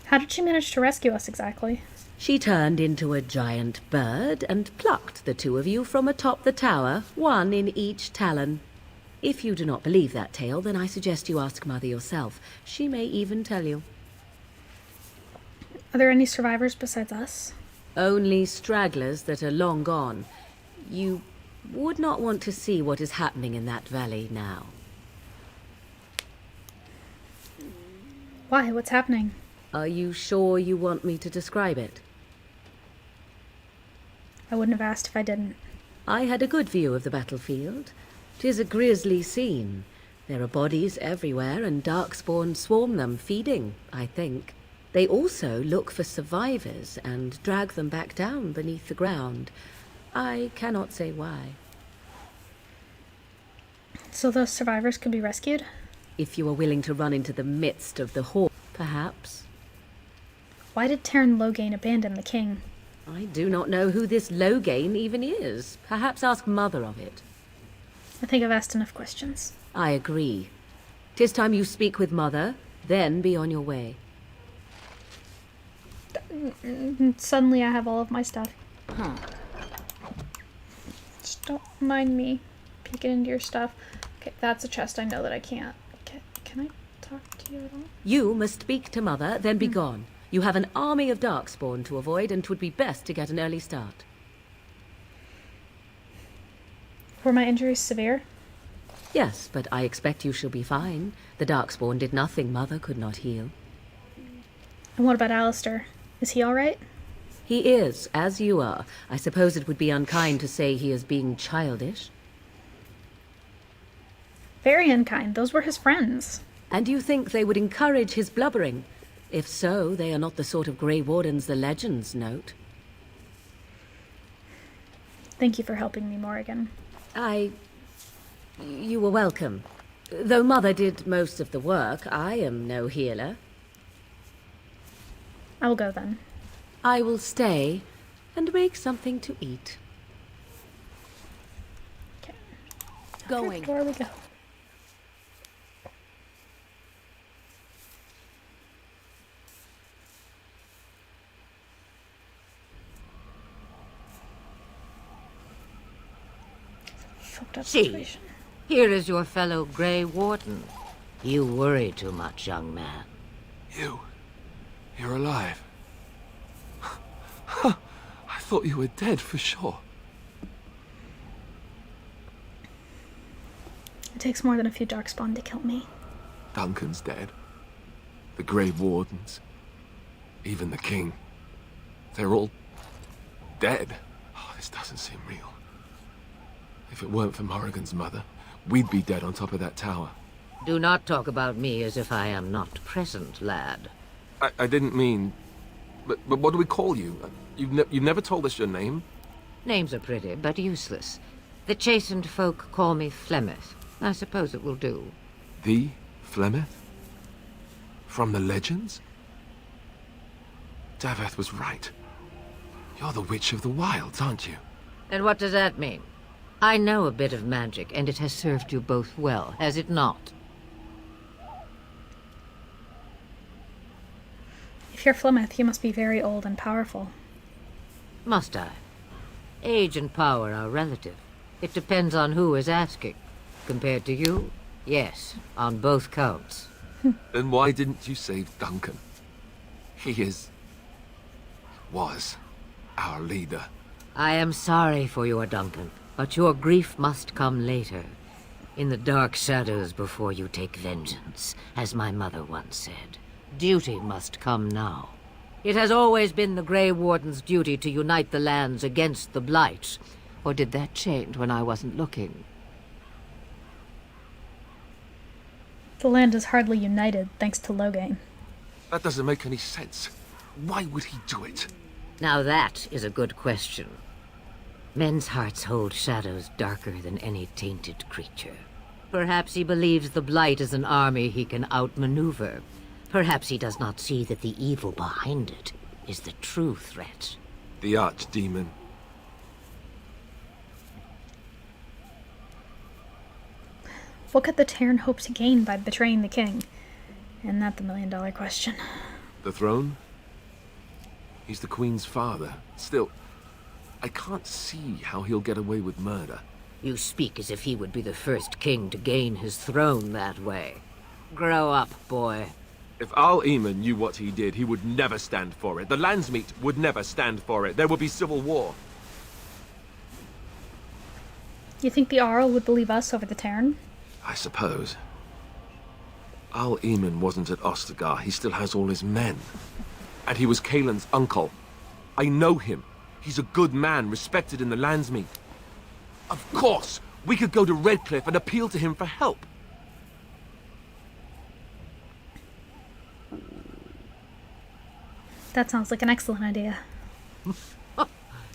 How did she manage to rescue us exactly? She turned into a giant bird and plucked the two of you from atop the tower, one in each talon. If you do not believe that tale, then I suggest you ask Mother yourself. She may even tell you. Are there any survivors besides us? Only stragglers that are long gone. You would not want to see what is happening in that valley now. Why? What's happening? Are you sure you want me to describe it? I wouldn't have asked if I didn't. I had a good view of the battlefield. 'Tis a grisly scene. There are bodies everywhere, and Darkspawn swarm them, feeding, I think. They also look for survivors and drag them back down beneath the ground. I cannot say why. So those survivors could be rescued? If you are willing to run into the midst of the Horde, perhaps. Why did Terran Loghain abandon the king? I do not know who this Loghain even is. Perhaps ask Mother of it. I think I've asked enough questions. I agree. 'Tis time you speak with Mother, then be on your way. Suddenly I have all of my stuff. Just don't mind me peeking into your stuff. Okay, that's a chest I know that I can't. Can I talk to you at all? You must speak to Mother, then be gone. You have an army of Darkspawn to avoid, and 'twould be best to get an early start. Were my injuries severe? Yes, but I expect you shall be fine. The Darkspawn did nothing Mother could not heal. And what about Alistair? Is he all right? He is, as you are. I suppose it would be unkind to say he is being childish. Very unkind. Those were his friends. And you think they would encourage his blubbering? If so, they are not the sort of Grey Wardens the legends note. Thank you for helping me, Morrigan. You were welcome. Though Mother did most of the work, I am no healer. I'll go then. I will stay and make something to eat. Okay. Going. Where we go? See, here is your fellow Grey Warden. You worry too much, young man. You're alive. I thought you were dead for sure. It takes more than a few Darkspawn to kill me. Duncan's dead. The Grey Wardens. Even the King. They're all dead. Oh, this doesn't seem real. If it weren't for Morrigan's mother, we'd be dead on top of that tower. Do not talk about me as if I am not present, lad. I didn't mean But what do we call you? You've never told us your name? Names are pretty, but useless. The chastened folk call me Flemeth. I suppose it will do. The Flemeth? From the legends? Daveth was right. You're the Witch of the Wilds, aren't you? And what does that mean? I know a bit of magic, and it has served you both well, has it not? If you're Flemeth, you must be very old and powerful. Must I? Age and power are relative. It depends on who is asking. Compared to you, yes, on both counts. Then why didn't you save Duncan? He was our leader. I am sorry for your Duncan, but your grief must come later. In the dark shadows before you take vengeance, as my mother once said. Duty must come now. It has always been the Grey Warden's duty to unite the lands against the Blight. Or did that change when I wasn't looking? The land is hardly united, thanks to Loghain. That doesn't make any sense. Why would he do it? Now that is a good question. Men's hearts hold shadows darker than any tainted creature. Perhaps he believes the Blight is an army he can outmaneuver. Perhaps he does not see that the evil behind it is the true threat. The Archdemon. What could the Terran hope to gain by betraying the king? And that's the million-dollar question. The throne? He's the Queen's father. Still, I can't see how he'll get away with murder. You speak as if he would be the first king to gain his throne that way. Grow up, boy. If Al Eamon knew what he did, he would never stand for it. The Landsmeet would never stand for it. There would be civil war. You think the Arl would believe us over the Terran? I suppose. Al Eamon wasn't at Ostagar. He still has all his men. And he was Kaelin's uncle. I know him. He's a good man, respected in the Landsmeet. Of course, we could go to Redcliffe and appeal to him for help. That sounds like an excellent idea.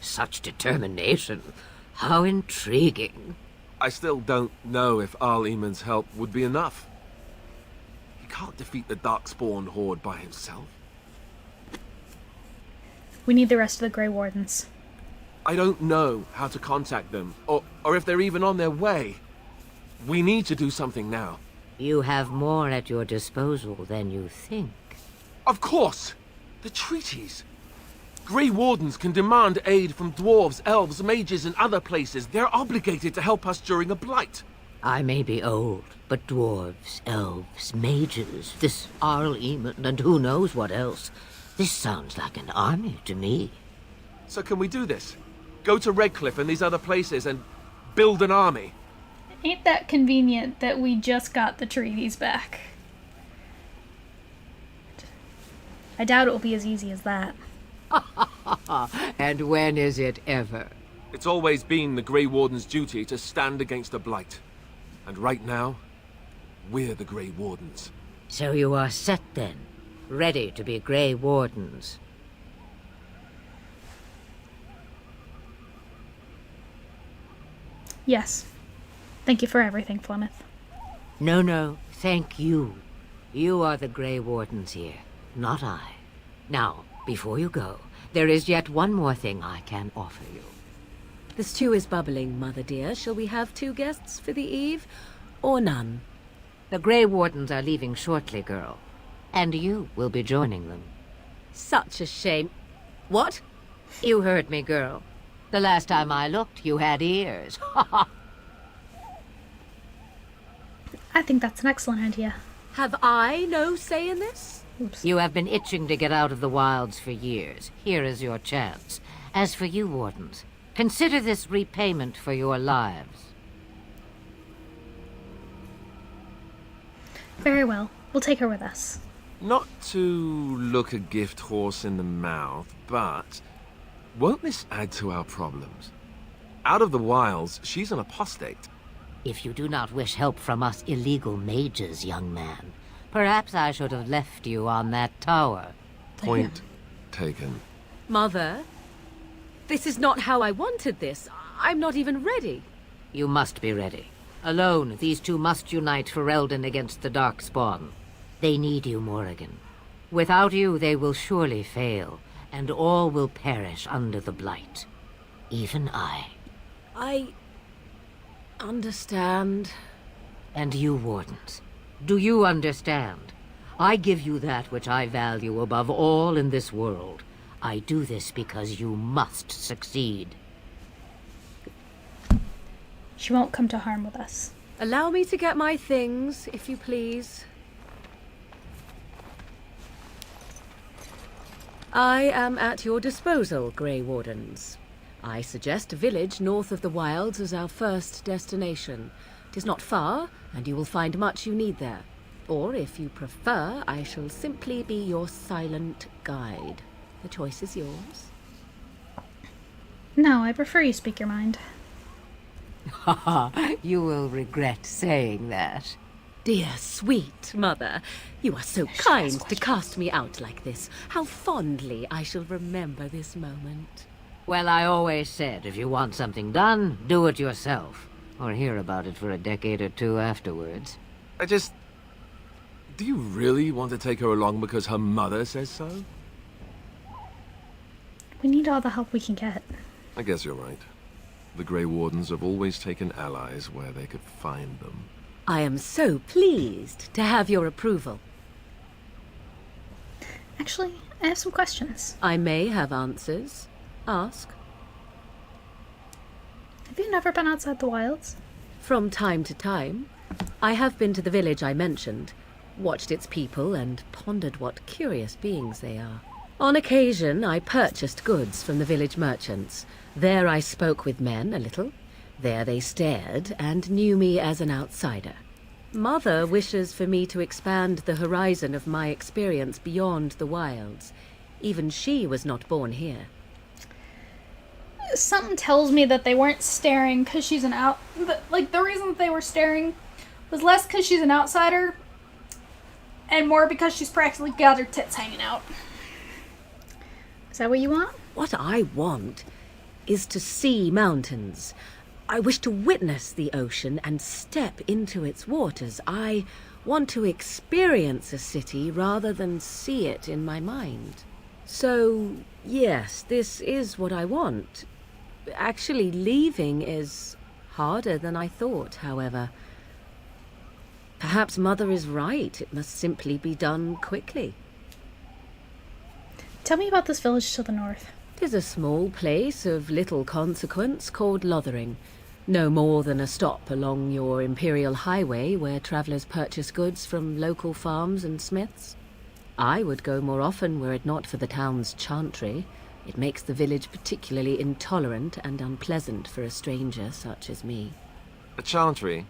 Such determination. How intriguing. I still don't know if Al Eamon's help would be enough. He can't defeat the Darkspawn horde by himself. We need the rest of the Grey Wardens. I don't know how to contact them, or if they're even on their way. We need to do something now. You have more at your disposal than you think. Of course! The treaties! Grey Wardens can demand aid from dwarves, elves, mages, and other places. They're obligated to help us during a blight. I may be old, but dwarves, elves, mages, this Arl Eamon, and who knows what else. This sounds like an army to me. So can we do this? Go to Redcliffe and these other places and build an army? Ain't that convenient that we just got the treaties back? I doubt it will be as easy as that. And when is it ever? It's always been the Grey Warden's duty to stand against a blight. And right now, we're the Grey Wardens. So you are set then, ready to be Grey Wardens. Yes. Thank you for everything, Flemeth. No, thank you. You are the Grey Wardens here, not I. Now, before you go, there is yet one more thing I can offer you. The stew is bubbling, Mother dear. Shall we have 2 guests for the eve, or none? The Grey Wardens are leaving shortly, girl. And you will be joining them. Such a shame. What? You heard me, girl. The last time I looked, you had ears. I think that's an excellent idea. Have I no say in this? Oops. You have been itching to get out of the wilds for years. Here is your chance. As for you, Wardens, consider this repayment for your lives. Very well. We'll take her with us. Not to look a gift horse in the mouth, but won't this add to our problems? Out of the wilds, she's an apostate. If you do not wish help from us illegal mages, young man, perhaps I should have left you on that tower. Point taken. Mother, this is not how I wanted this. I'm not even ready. You must be ready. Alone, these two must unite Ferelden against the Darkspawn. They need you, Morrigan. Without you, they will surely fail, and all will perish under the Blight. Even I. I understand. And you, Wardens. Do you understand? I give you that which I value above all in this world. I do this because you must succeed. She won't come to harm with us. Allow me to get my things, if you please. I am at your disposal, Grey Wardens. I suggest a village north of the Wilds as our first destination. It is not far, and you will find much you need there. Or, if you prefer, I shall simply be your silent guide. The choice is yours. No, I prefer you speak your mind. Haha, you will regret saying that. Dear, sweet mother, you are so kind to cast me out like this. How fondly I shall remember this moment. Well, I always said, if you want something done, do it yourself. Or hear about it for a decade or two afterwards. Do you really want to take her along because her mother says so? We need all the help we can get. I guess you're right. The Grey Wardens have always taken allies where they could find them. I am so pleased to have your approval. Actually, I have some questions. I may have answers. Ask. Have you never been outside the wilds? From time to time. I have been to the village I mentioned, watched its people, and pondered what curious beings they are. On occasion, I purchased goods from the village merchants. There I spoke with men a little. There they stared and knew me as an outsider. Mother wishes for me to expand the horizon of my experience beyond the wilds. Even she was not born here. Something tells me that they weren't staring because she's an the reason that they were staring was less because she's an outsider and more because she's practically got her tits hanging out. Is that what you want? What I want is to see mountains. I wish to witness the ocean and step into its waters. I want to experience a city rather than see it in my mind. So, yes, this is what I want. Actually, leaving is harder than I thought, however. Perhaps Mother is right. It must simply be done quickly. Tell me about this village to the north. 'Tis a small place of little consequence called Lothering. No more than a stop along your Imperial Highway where travellers purchase goods from local farms and smiths. I would go more often were it not for the town's chantry. It makes the village particularly intolerant and unpleasant for a stranger such as me. A chantry?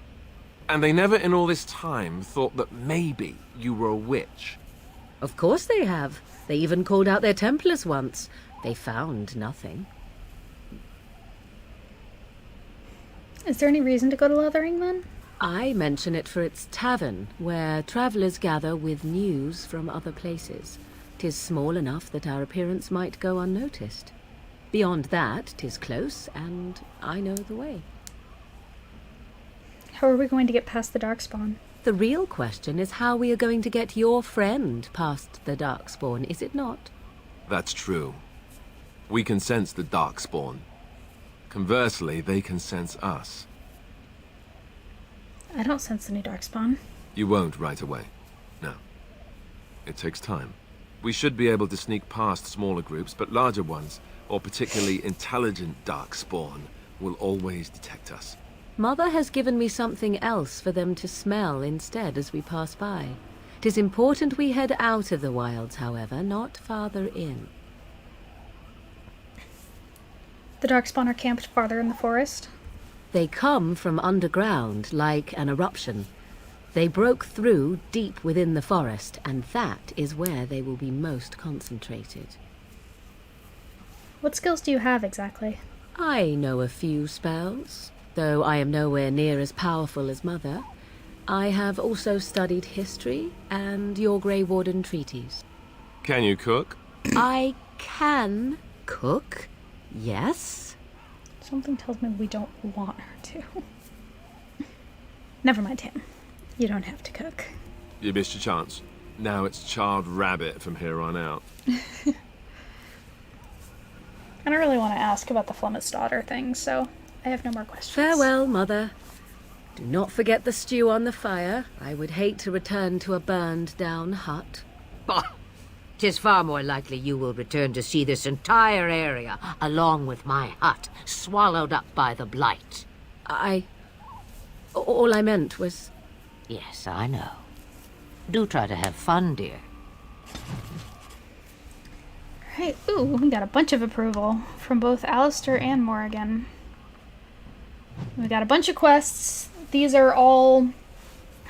And they never in all this time thought that maybe you were a witch? Of course they have. They even called out their Templars once. They found nothing. Is there any reason to go to Lothering, then? I mention it for its tavern, where travellers gather with news from other places. 'Tis small enough that our appearance might go unnoticed. Beyond that, 'tis close, and I know the way. How are we going to get past the Darkspawn? The real question is how we are going to get your friend past the Darkspawn, is it not? That's true. We can sense the Darkspawn. Conversely, they can sense us. I don't sense any Darkspawn. You won't right away. No. It takes time. We should be able to sneak past smaller groups, but larger ones, or particularly intelligent Darkspawn, will always detect us. Mother has given me something else for them to smell instead as we pass by. 'Tis important we head out of the wilds, however, not farther in. The Darkspawn are camped farther in the forest? They come from underground, like an eruption. They broke through deep within the forest, and that is where they will be most concentrated. What skills do you have, exactly? I know a few spells, though I am nowhere near as powerful as Mother. I have also studied history and your Grey Warden treaties. Can you cook? I can cook, yes? Something tells me we don't want her to. Never mind him. You don't have to cook. You missed your chance. Now it's charred rabbit from here on out. I don't really want to ask about the Flemeth's daughter thing, so I have no more questions. Farewell, Mother. Do not forget the stew on the fire. I would hate to return to a burned-down hut. Bah! 'Tis far more likely you will return to see this entire area, along with my hut, swallowed up by the Blight. All I meant was... Yes, I know. Do try to have fun, dear. Right, ooh, we got a bunch of approval from both Alistair and Morrigan. We got a bunch of quests. These are all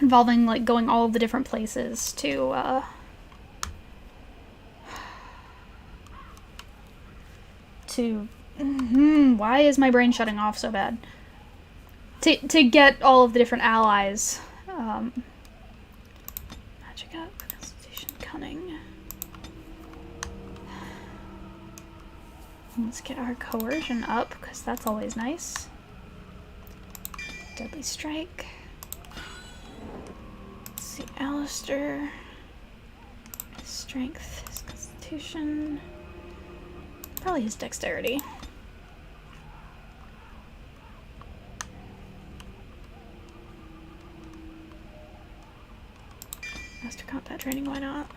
involving, like, going all of the different places to, why is my brain shutting off so bad? To get all of the different allies. Magic up, Constitution, Cunning. Let's get our Coercion up, because that's always nice. Deadly Strike. Let's see, Alistair. His Strength, his Constitution. Probably his Dexterity. Master Combat Training, why not?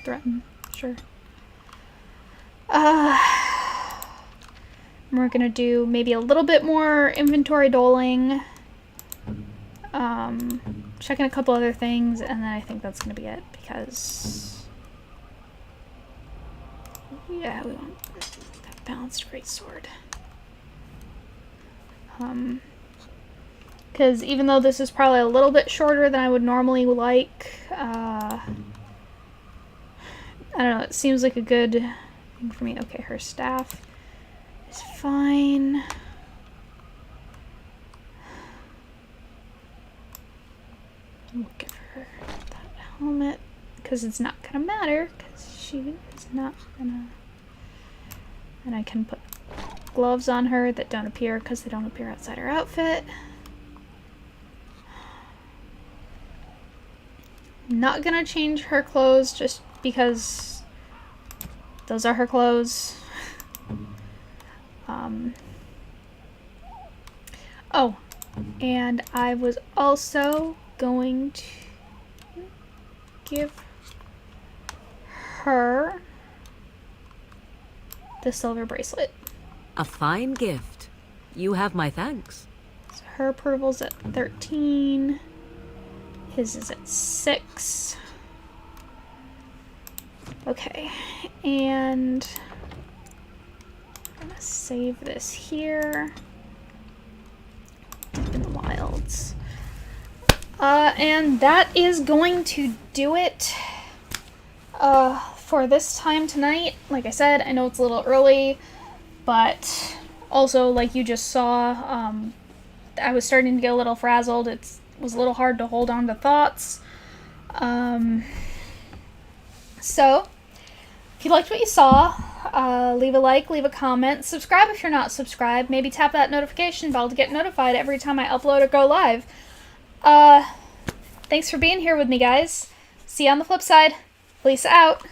Threaten, sure. We're gonna do maybe a little bit more inventory doling. Checking a couple other things, and then I think that's gonna be it, because... yeah, we want that balanced greatsword. Because even though this is probably a little bit shorter than I would normally like, I don't know, it seems like a good thing for me. Okay, her staff is fine. We'll give her that helmet, because it's not gonna matter, because she is not gonna... And I can put gloves on her that don't appear, because they don't appear outside her outfit. Not gonna change her clothes just because those are her clothes. Oh, and I was also going to give her the silver bracelet. A fine gift. You have my thanks. So her approval's at 13. His is at 6. Okay, and I'm gonna save this here. Deep in the wilds. And that is going to do it for this time tonight. Like I said, I know it's a little early, but also, like you just saw, I was starting to get a little frazzled. It was a little hard to hold on to thoughts. So, if you liked what you saw, leave a like, leave a comment, subscribe if you're not subscribed, maybe tap that notification bell to get notified every time I upload or go live. Thanks for being here with me, guys. See you on the flip side. Lisa out.